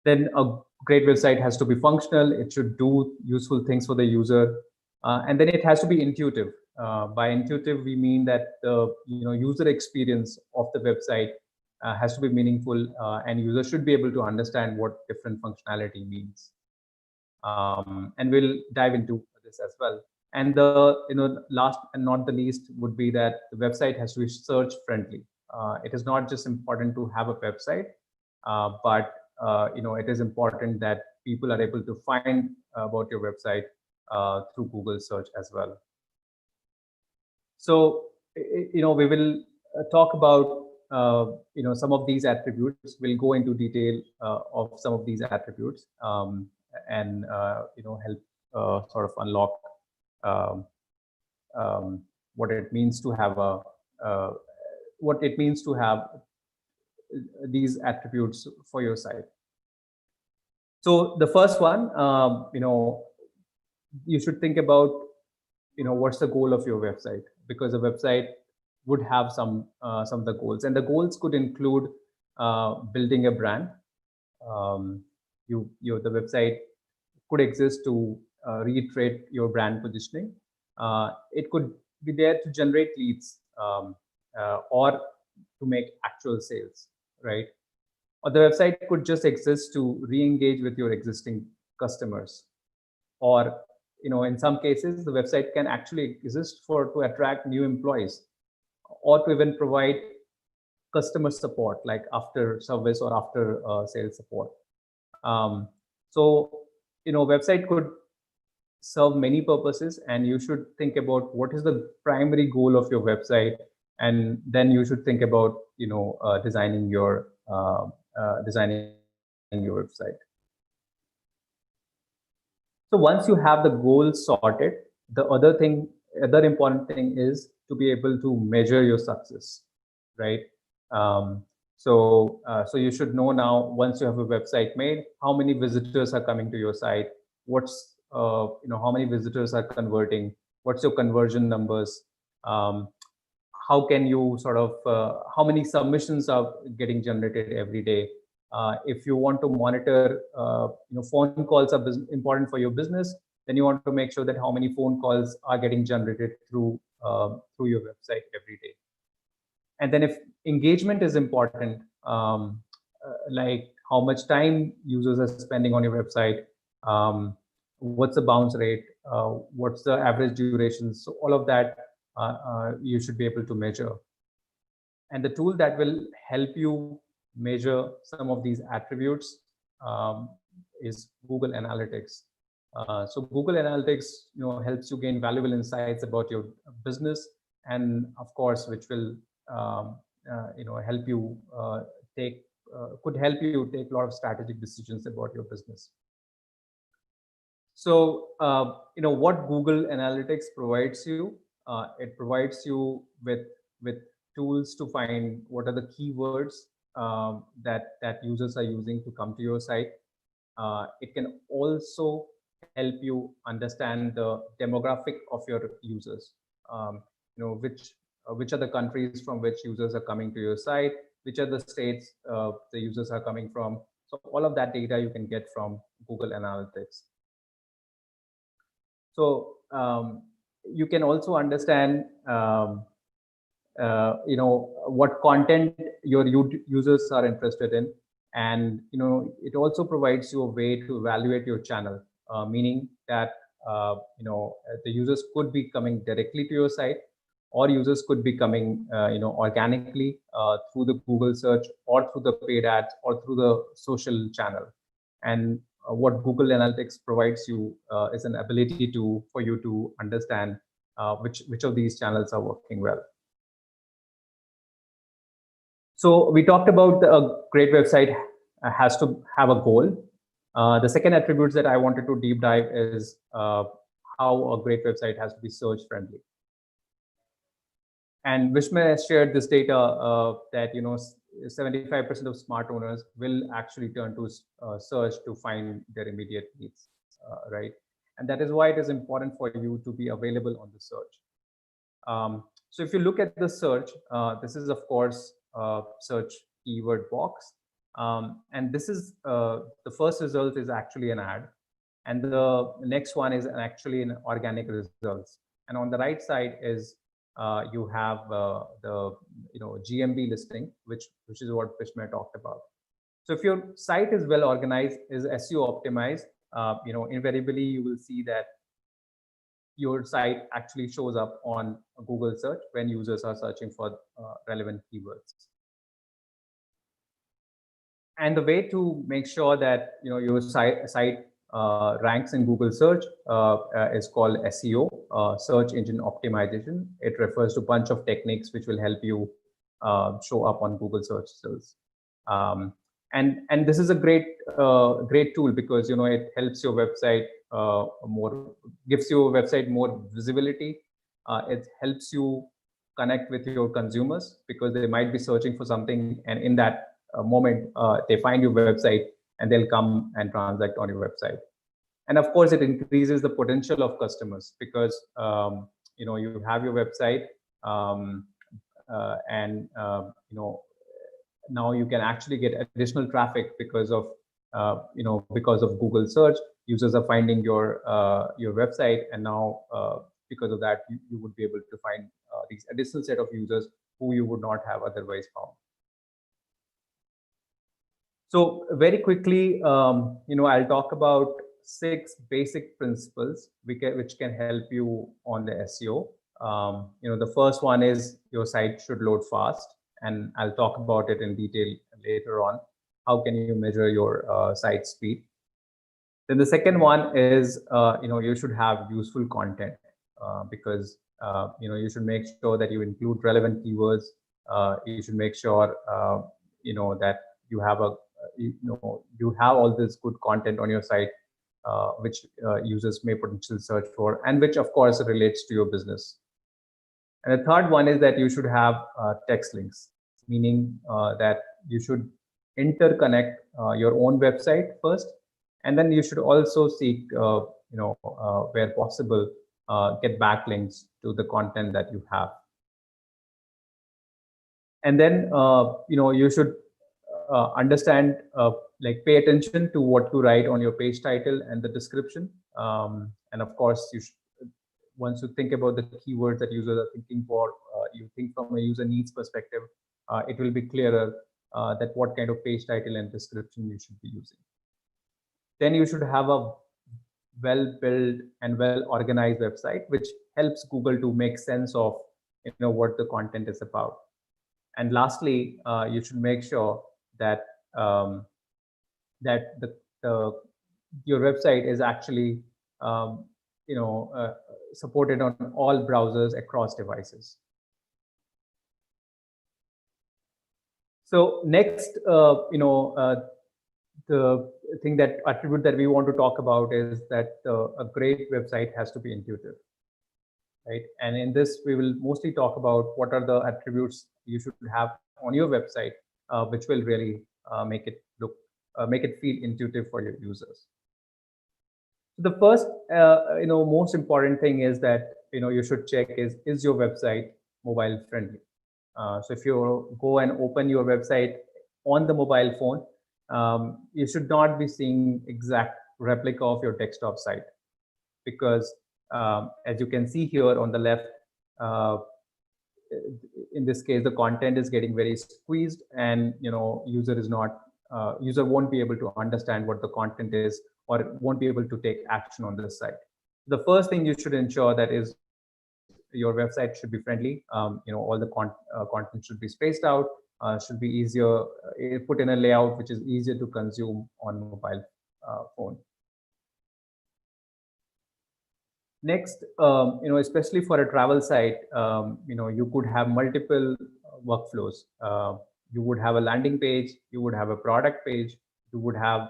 Then a great website has to be functional. It should do useful things for the user, and then it has to be intuitive. By intuitive, we mean that the user experience of the website has to be meaningful, and users should be able to understand what different functionality means. And we'll dive into this as well. And the last and not the least would be that the website has to be search friendly. It is not just important to have a website, but it is important that people are able to find about your website through Google search as well. So we will talk about some of these attributes. We'll go into detail of some of these attributes, and help sort of unlock what it means to have these attributes for your site. So the first one, you should think about what's the goal of your website, because a website would have some of the goals, and the goals could include building a brand. The website could exist to reiterate your brand positioning. It could be there to generate leads, or to make actual sales, right? Or the website could just exist to re-engage with your existing customers. Or in some cases, the website can actually exist to attract new employees, or to even provide customer support, like after service or after sales support. So, website could serve many purposes, and you should think about what is the primary goal of your website, and then you should think about designing your website. So once you have the goals sorted, the other important thing is to be able to measure your success, right? So you should know now, once you have a website made, how many visitors are coming to your site, what's how many visitors are converting, what's your conversion numbers, how can you sort of how many submissions are getting generated every day. If you want to monitor, phone calls are important for your business, then you want to make sure that how many phone calls are getting generated through your website every day. And then if engagement is important, like how much time users are spending on your website, what's the bounce rate, what's the average duration, so all of that you should be able to measure. And the tool that will help you measure some of these attributes is Google Analytics. So Google Analytics, helps you gain valuable insights about your business, and of course, which will help you could help you take a lot of strategic decisions about your business. So what Google Analytics provides you, it provides you with tools to find what are the keywords that users are using to come to your site. It can also help you understand the demographic of your users. Which are the countries from which users are coming to your site, which are the states the users are coming from. So all of that data you can get from Google Analytics. So you can also understand what content your users are interested in, and it also provides you a way to evaluate your channel, meaning that the users could be coming directly to your site, or users could be coming organically through the Google search, or through the paid ads, or through the social channel. And what Google Analytics provides you is an ability for you to understand which of these channels are working well. So we talked about a great website has to have a goal. The second attributes that I wanted to deep dive is how a great website has to be search friendly. And Vishma has shared this data that 75% of smart owners will actually turn to search to find their immediate needs, right? And that is why it is important for you to be available on the search. So if you look at the search, this is of course search keyword box, and this is the first result is actually an ad, and the next one is actually an organic results. And on the right side is you have the GMB listing, which is what Vishma talked about. So if your site is well organized, is SEO optimized, invariably you will see that your site actually shows up on Google search when users are searching for relevant keywords. And the way to make sure that your site ranks in Google search is called SEO, search engine optimization. It refers to a bunch of techniques which will help you show up on Google search results. And this is a great tool because it helps your website gives your website more visibility. It helps you connect with your consumers because they might be searching for something, and in that moment they find your website and they'll come and transact on your website. And of course, it increases the potential of customers because you have your website, and now you can actually get additional traffic because of Google search. Users are finding your website, and now because of that, you would be able to find these additional set of users who you would not have otherwise found. So very quickly, I'll talk about 6 basic principles which can help you on the SEO. The first one is your site should load fast, and I'll talk about it in detail later on. How can you measure your site speed? Then the second one is, you should have useful content, because you should make sure that you include relevant keywords. You should make sure that you have you have all this good content on your site, which users may potentially search for, and which of course relates to your business. And the third one is that you should have text links, meaning that you should interconnect your own website first, and then you should also seek, where possible, get backlinks to the content that you have. And then, you should understand, pay attention to what you write on your page title and the description. And of course, once you think about the keywords that users are thinking for, you think from a user needs perspective, it will be clearer that what kind of page title and description you should be using. Then you should have a well-built and well-organized website, which helps Google to make sense of what the content is about. And lastly, you should make sure that your website is actually supported on all browsers across devices. So next, the attribute that we want to talk about is that a great website has to be intuitive, right? And in this, we will mostly talk about what are the attributes you should have on your website, which will really make it feel intuitive for your users. The first, most important thing is that you should check is your website mobile friendly. So if you go and open your website on the mobile phone, you should not be seeing exact replica of your desktop site, because as you can see here on the left, in this case, the content is getting very squeezed, and user won't be able to understand what the content is, or won't be able to take action on this site. The first thing you should ensure that is your website should be friendly. All the content should be spaced out, should be easier, put in a layout which is easier to consume on mobile phone. Next, especially for a travel site, you could have multiple workflows. You would have a landing page, you would have a product page, you would have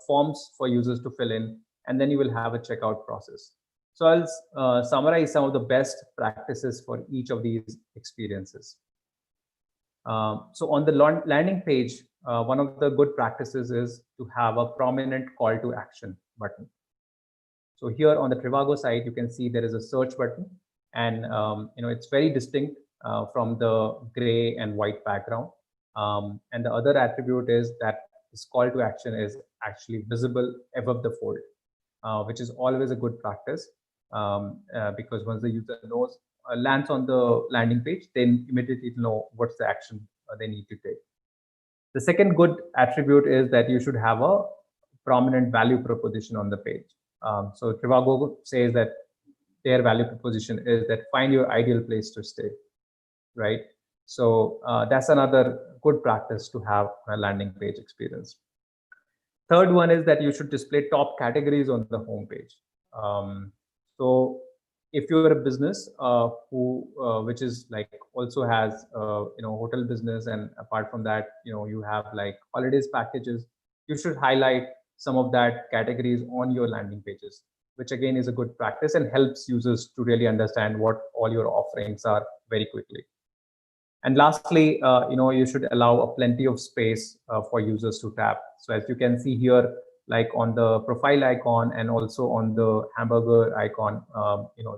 forms for users to fill in, and then you will have a checkout process. So I'll summarize some of the best practices for each of these experiences. So on the landing page, one of the good practices is to have a prominent call to action button. So here on the Trivago site, you can see there is a search button, and it's very distinct from the gray and white background. And the other attribute is that this call to action is actually visible above the fold, which is always a good practice, because once the user lands on the landing page, then immediately know what's the action they need to take. The second good attribute is that you should have a prominent value proposition on the page. So Trivago says that their value proposition is that find your ideal place to stay, right? So that's another good practice to have a landing page experience. Third one is that you should display top categories on the home page. So if you're a business which is like also has hotel business, and apart from that you have like holidays packages, you should highlight some of that categories on your landing pages, which again is a good practice and helps users to really understand what all your offerings are very quickly. And lastly, you should allow a plenty of space for users to tap. So as you can see here, like on the profile icon and also on the hamburger icon,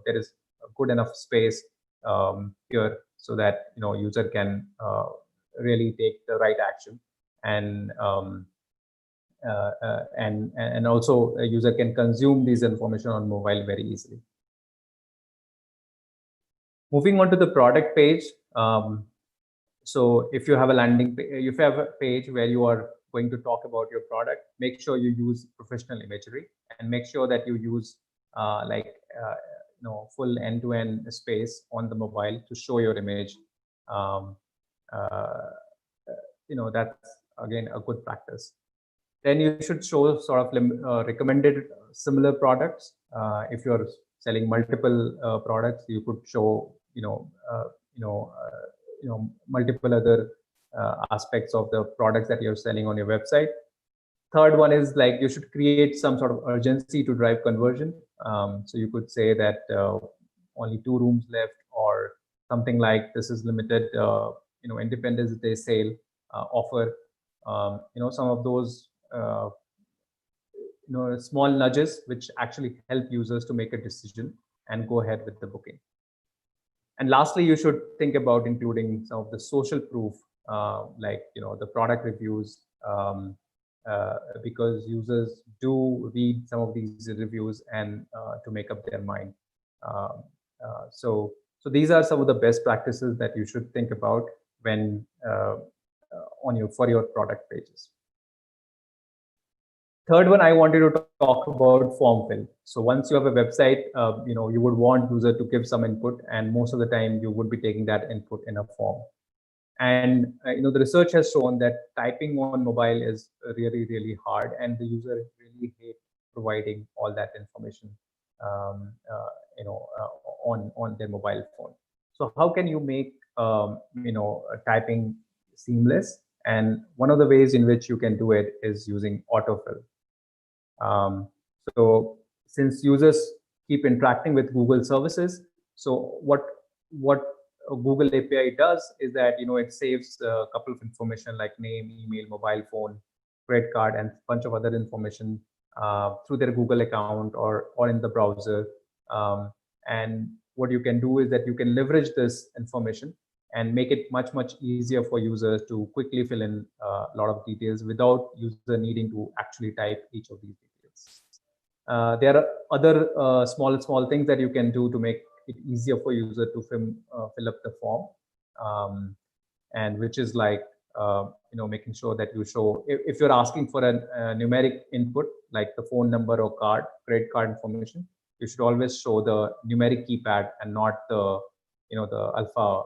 there is a good enough space here so that user can really take the right action, and also a user can consume this information on mobile very easily. Moving on to the product page. So if you have a landing page, if you have a page where you are going to talk about your product, make sure you use professional imagery, and make sure that you use full end-to-end space on the mobile to show your image. that's again a good practice. Then you should show sort of recommended similar products. If you're selling multiple products, you could show multiple other aspects of the products that you're selling on your website. Third one is like you should create some sort of urgency to drive conversion. So you could say that only 2 rooms left, or something like this is limited Independence Day sale offer. Some of those small nudges which actually help users to make a decision and go ahead with the booking. And lastly, you should think about including some of the social proof, like the product reviews, because users do read some of these reviews and to make up their mind. So these are some of the best practices that you should think about when for your product pages. Third one, I wanted to talk about form fill. So once you have a website, you would want user to give some input, and most of the time you would be taking that input in a form. And the research has shown that typing on mobile is really, really hard, and the user really hate providing all that information, on their mobile phone. So how can you make typing seamless? And one of the ways in which you can do it is using autofill. So since users keep interacting with Google services, so what Google API does is that it saves a couple of information like name, email, mobile phone, credit card, and a bunch of other information through their Google account or in the browser. And what you can do is that you can leverage this information and make it much easier for users to quickly fill in a lot of details without user needing to actually type each of these details. There are other small things that you can do to make it easier for user to fill up the form, and which is like making sure that you show, if you're asking for a numeric input like the phone number or credit card information, you should always show the numeric keypad and not the the alpha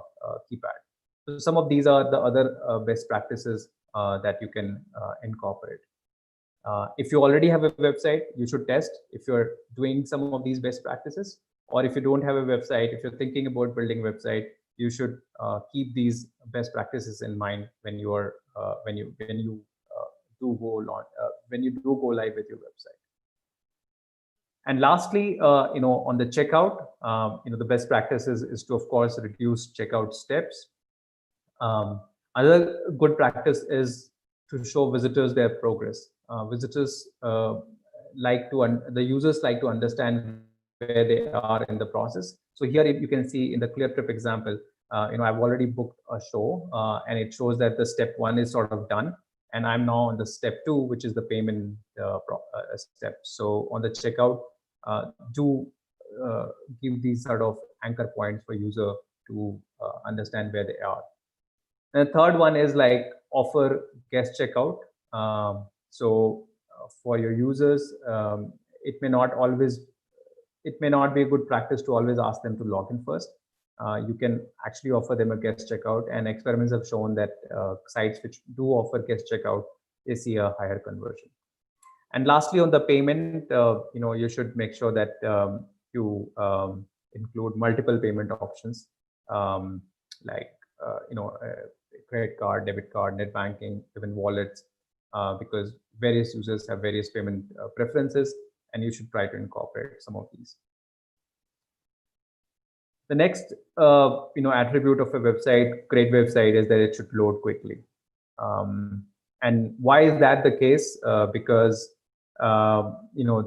keypad. So some of these are the other best practices that you can incorporate. If you already have a website, you should test if you're doing some of these best practices. Or if you don't have a website, if you're thinking about building a website, you should keep these best practices in mind when you are when you do go live with your website. And lastly, on the checkout, the best practices is to, of course, reduce checkout steps. Another good practice is to show visitors their progress. Visitors the users like to understand where they are in the process. So here you can see in the Clear Trip example, I've already booked a show, and it shows that the step 1 is sort of done, and I'm now on the step 2, which is the payment step. So on the checkout, do give these sort of anchor points for user to understand where they are. And the third one is like offer guest checkout. For your users, it may not be a good practice to always ask them to log in first. You can actually offer them a guest checkout, and experiments have shown that sites which do offer guest checkout, they see a higher conversion. And lastly, on the payment, you should make sure that you include multiple payment options, like credit card, debit card, net banking, even wallets, because various users have various payment preferences, and you should try to incorporate some of these. The next attribute of a great website, is that it should load quickly. And why is that the case? Because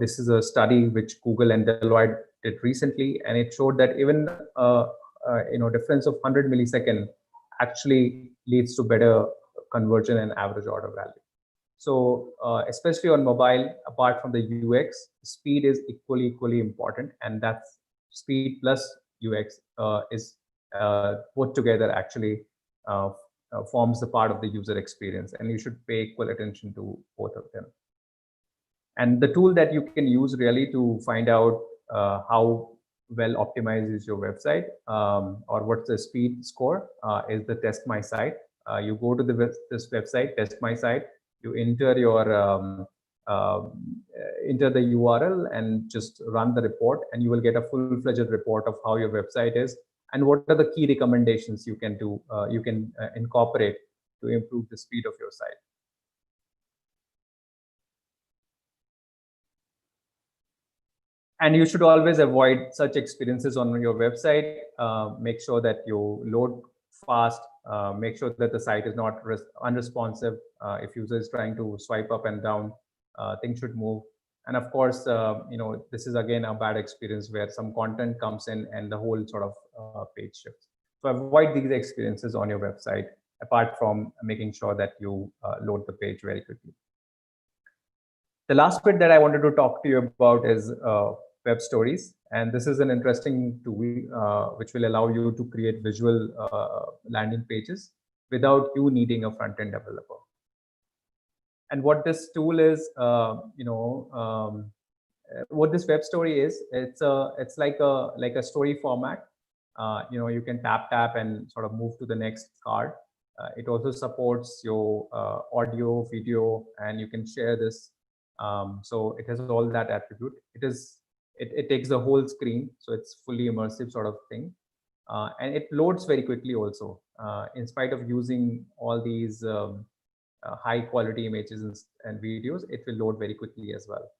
this is a study which Google and Deloitte did recently, and it showed that even difference of 100 millisecond actually leads to better conversion and average order value. So especially on mobile, apart from the UX, speed is equally important, and that's speed plus UX is put together actually forms the part of the user experience, and you should pay equal attention to both of them. And the tool that you can use really to find out how well optimized is your website, or what's the speed score, is the Test My Site. You go to this website, Test My Site. You enter enter the URL and just run the report, and you will get a full-fledged report of how your website is and what are the key recommendations you can do, incorporate to improve the speed of your site. And you should always avoid such experiences on your website. Make sure that you load fast. Make sure that the site is not unresponsive. If user is trying to swipe up and down, things should move. And of course, this is again a bad experience where some content comes in and the whole sort of page shifts. So avoid these experiences on your website, apart from making sure that you load the page very quickly. The last bit that I wanted to talk to you about is web stories. And this is an interesting tool which will allow you to create visual landing pages without you needing a front-end developer. And what this tool is, what this web story is, it's like a story format. You can tap and sort of move to the next card. It also supports your audio, video, and you can share this. So it has all that attribute. It takes the whole screen, so it's fully immersive sort of thing. And it loads very quickly also, in spite of using all these high quality images and videos, it will load very quickly as well.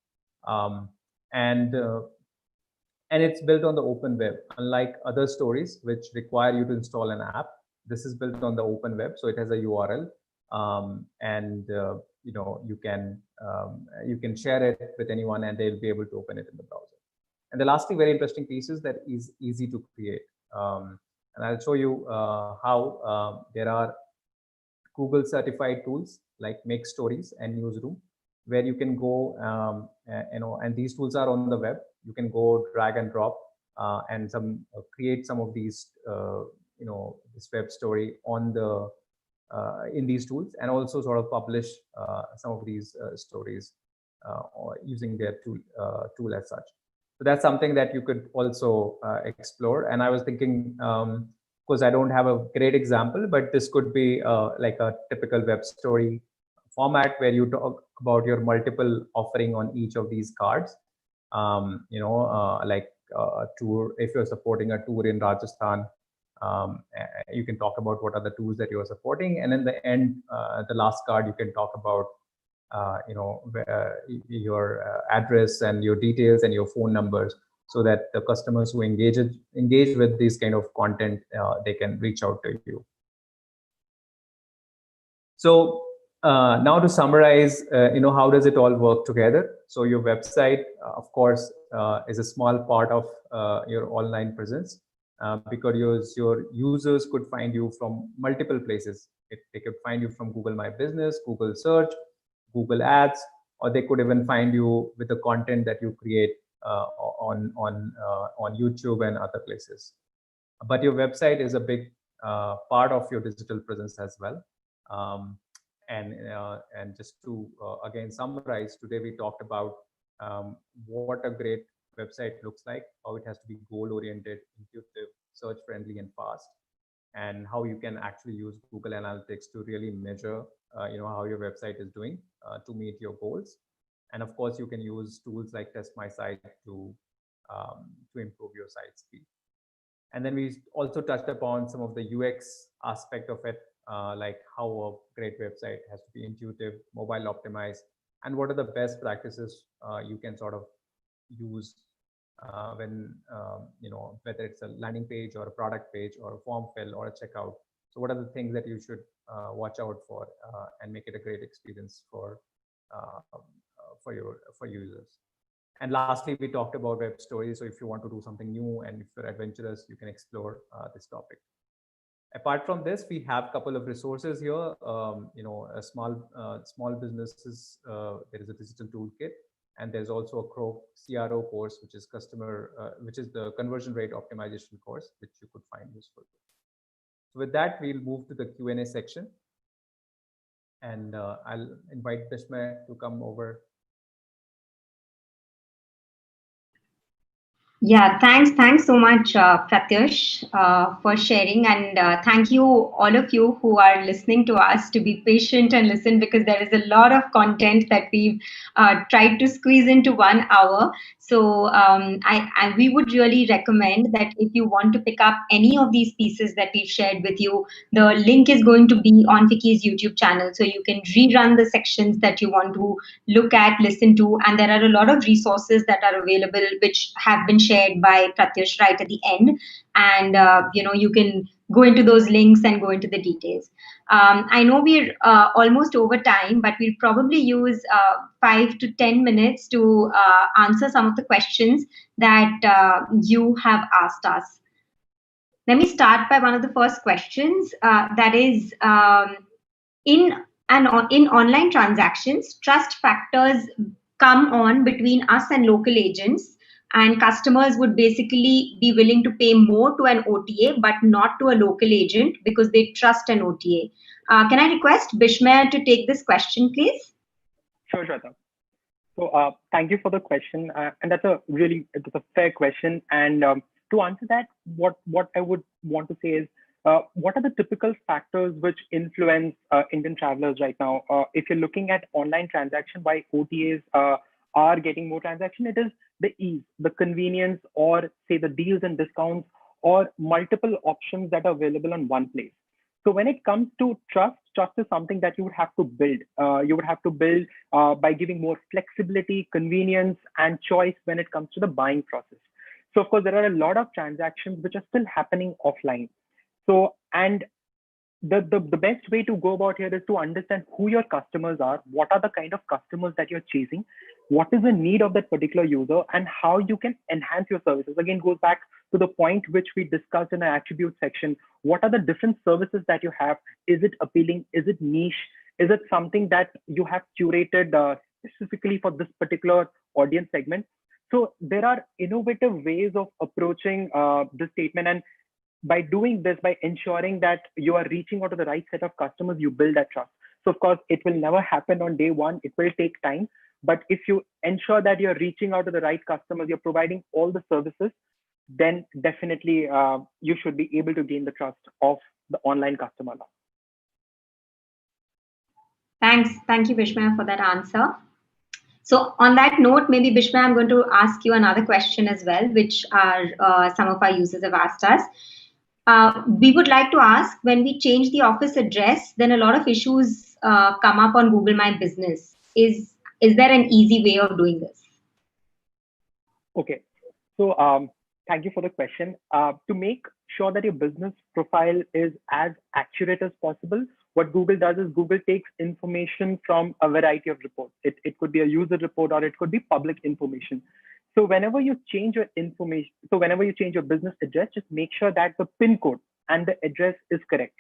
And it's built on the open web, unlike other stories which require you to install an app. This is built on the open web, so it has a URL, you can share it with anyone, and they'll be able to open it in the browser. And the last very interesting piece is that is easy to create. And I'll show you how there are Google certified tools like Make Stories and Newsroom, where you can go, and these tools are on the web. You can go drag and drop and create some of these, this web story on the in these tools, and also sort of publish some of these stories using their tool as such. So that's something that you could also explore. And I was thinking, because I don't have a great example, but this could be like a typical web story format where you talk about your multiple offering on each of these cards. Like a tour, if you're supporting a tour in Rajasthan, you can talk about what are the tools that you're supporting. And in the end, the last card, you can talk about your address and your details and your phone numbers, so that the customers who engage with this kind of content, they can reach out to you. So now to summarize, how does it all work together? So your website, of course, is a small part of your online presence, because your users could find you from multiple places. They could find you from Google My Business, Google Search, Google Ads, or they could even find you with the content that you create on YouTube and other places. But your website is a big part of your digital presence as well. And just to again summarize, today we talked about what a great website looks like, how it has to be goal-oriented, intuitive, search-friendly, and fast, and how you can actually use Google Analytics to really measure how your website is doing to meet your goals. And of course, you can use tools like Test My Site to improve your site speed. And then we also touched upon some of the UX aspect of it, like how a great website has to be intuitive, mobile optimized, and what are the best practices you can sort of use when, whether it's a landing page or a product page or a form fill or a checkout. So what are the things that you should watch out for and make it a great experience for users. And lastly, we talked about web stories. So if you want to do something new and if you're adventurous, you can explore this topic. Apart from this, we have a couple of resources here. A small businesses, there is a digital toolkit, and there's also a CRO course, which is the conversion rate optimization course, which you could find useful. So with that, we'll move to the Q&A section, and I'll invite Bishma to come over. Yeah, thanks so much, Pratyush, for sharing, and thank you all of you who are listening to us to be patient and listen because there is a lot of content that we've tried to squeeze into 1 hour. So we would really recommend that if you want to pick up any of these pieces that we've shared with you, the link is going to be on FICCI's YouTube channel, so you can rerun the sections that you want to look at, listen to, and there are a lot of resources that are available which have been shared by Pratyush right at the end, and you can go into those links and go into the details. I know we're almost over time, but we'll probably use 5 to 10 minutes to answer some of the questions that you have asked us. Let me start by one of the first questions. That is, in in online transactions, trust factors come on between us and local agents, and customers would basically be willing to pay more to an OTA but not to a local agent because they trust an OTA. Can I request Bishmer to take this question, please? Sure, Shweta. So thank you for the question, and it's a fair question. And to answer that, what I would want to say is, what are the typical factors which influence Indian travelers right now? If you're looking at online transaction, why OTAs are getting more transaction, it is the ease, the convenience, or say the deals and discounts, or multiple options that are available on one place. So when it comes to trust is something that you would have to build. You would have to build by giving more flexibility, convenience, and choice when it comes to the buying process. So of course, there are a lot of transactions which are still happening offline. So, and the best way to go about here is to understand who your customers are, what are the kind of customers that you're chasing, what is the need of that particular user, and how you can enhance your services. Again, goes back to the point which we discussed in our attribute section. What are the different services that you have? Is it appealing? Is it niche? Is it something that you have curated specifically for this particular audience segment? So there are innovative ways of approaching this statement, and by doing this, by ensuring that you are reaching out to the right set of customers, you build that trust. So of course, it will never happen on day one. It will take time. But if you ensure that you're reaching out to the right customers, you're providing all the services, then definitely you should be able to gain the trust of the online customer now. Thank you, Bishma, for that answer. So on that note, maybe Bishma, I'm going to ask you another question as well, which are some of our users have asked us. We would like to ask, when we change the office address, then a lot of issues come up on Google My Business. Is there an easy way of doing this? Okay, so thank you for the question. To make sure that your business profile is as accurate as possible, what Google does is Google takes information from a variety of reports. It could be a user report, or it could be public information. So whenever you change your information, so whenever you change your business address, just make sure that the PIN code and the address is correct.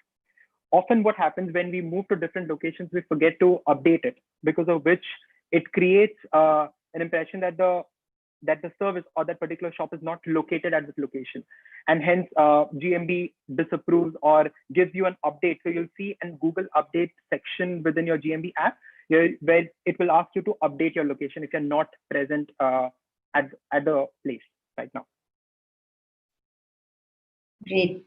Often what happens when we move to different locations, we forget to update it, because of which it creates an impression that the service or that particular shop is not located at this location, and hence GMB disapproves or gives you an update. So you'll see an Google update section within your GMB app where it will ask you to update your location if you're not present at the place right now. Great.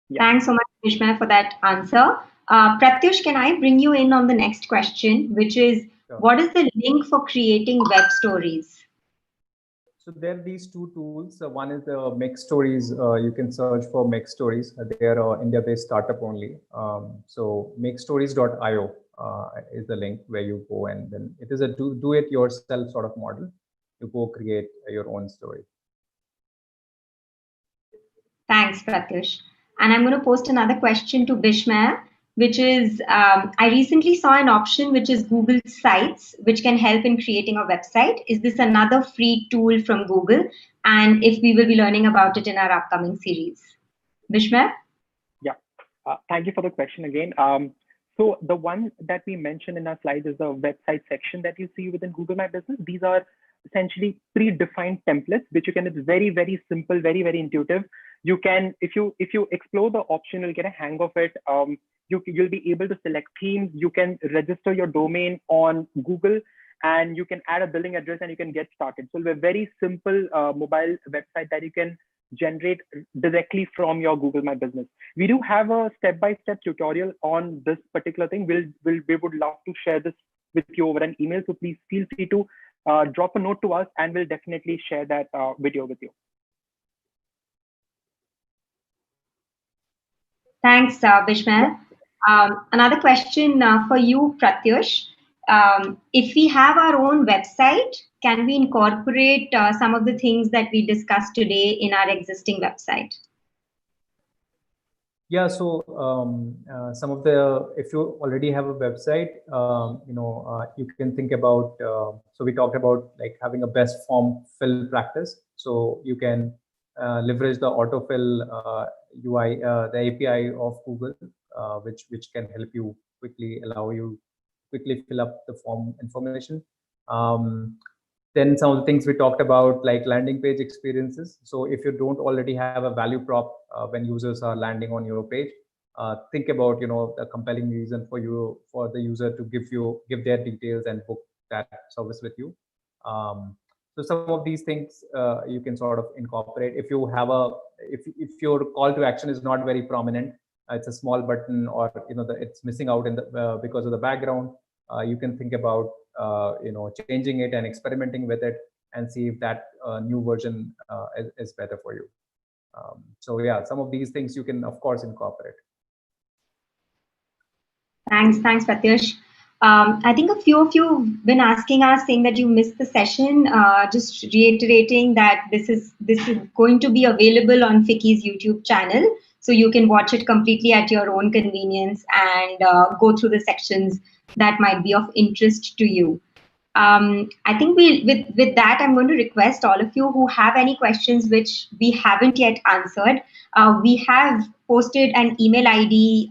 Yeah. Thanks so much, Bishma, for that answer. Pratyush, can I bring you in on the next question, which is, sure, what is the link for creating web stories? So there are these two tools. One is the Make Stories. You can search for Make Stories. They are India-based startup only. So makestories.io is the link where you go, and then it is a do-it-yourself sort of model. You go create your own story. Thanks, Pratyush. And I'm going to post another question to Bishma, which is, I recently saw an option which is Google Sites, which can help in creating a website. Is this another free tool from Google? And if we will be learning about it in our upcoming series. Bishma? Yeah, thank you for the question again. So the one that we mentioned in our slides is the website section that you see within Google My Business. These are essentially predefined templates, which you can, it's very, very simple, very, very intuitive. You can, if you explore the option, you'll get a hang of it. You'll be able to select themes. You can register your domain on Google, and you can add a billing address and you can get started. So a very simple mobile website that you can generate directly from your Google My Business. We do have a step-by-step tutorial on this particular thing. We would love to share this with you over an email. So please feel free to drop a note to us, and we'll definitely share that video with you. Thanks, Bishmal. Another question for you, Pratyush. If we have our own website, can we incorporate some of the things that we discussed today in our existing website? Yeah, so some of the, if you already have a website, you can think about, so we talked about like having a best form fill practice. So you can leverage the autofill UI, the API of Google, which can help you allow you quickly fill up the form information. Then some of the things we talked about, like landing page experiences. So if you don't already have a value prop when users are landing on your page, think about a compelling reason for the user to give their details and book that service with you. So some of these things you can sort of incorporate. If you have if your call to action is not very prominent, it's a small button, or it's missing out in the because of the background. You can think about changing it and experimenting with it and see if that new version is better for you. So yeah, some of these things you can of course incorporate. Thanks, Pratyush. I think a few of you have been asking us, saying that you missed the session. Just reiterating that this is going to be available on FICCI's YouTube channel, so you can watch it completely at your own convenience and go through the sections that might be of interest to you. I think with that, I'm going to request all of you who have any questions which we haven't yet answered. We have posted an email ID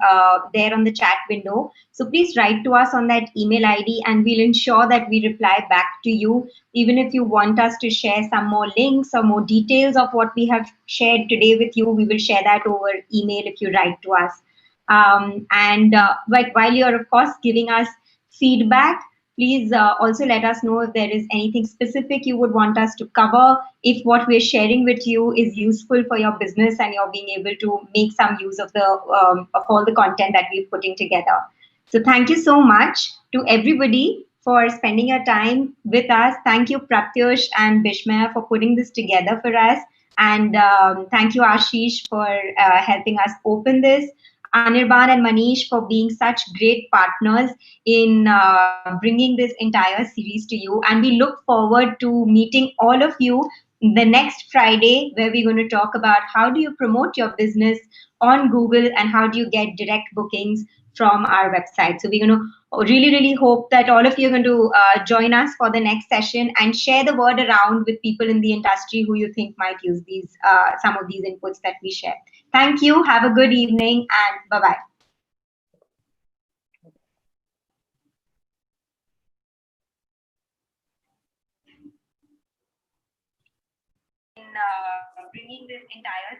there on the chat window. So please write to us on that email ID, and we'll ensure that we reply back to you. Even if you want us to share some more links or more details of what we have shared today with you, we will share that over email if you write to us. While you're, of course, giving us feedback, please also let us know if there is anything specific you would want us to cover, if what we're sharing with you is useful for your business and you're being able to make some use of all the content that we're putting together. So thank you so much to everybody for spending your time with us. Thank you, Pratyush and Bishma, for putting this together for us. And thank you, Ashish, for helping us open this. Anirban and Manish for being such great partners in bringing this entire series to you. And we look forward to meeting all of you the next Friday, where we're going to talk about how do you promote your business on Google and how do you get direct bookings from our website. So we're going to really hope that all of you are going to join us for the next session and share the word around with people in the industry who you think might use these some of these inputs that we share. Thank you. Have a good evening, and bye-bye. In bringing this entire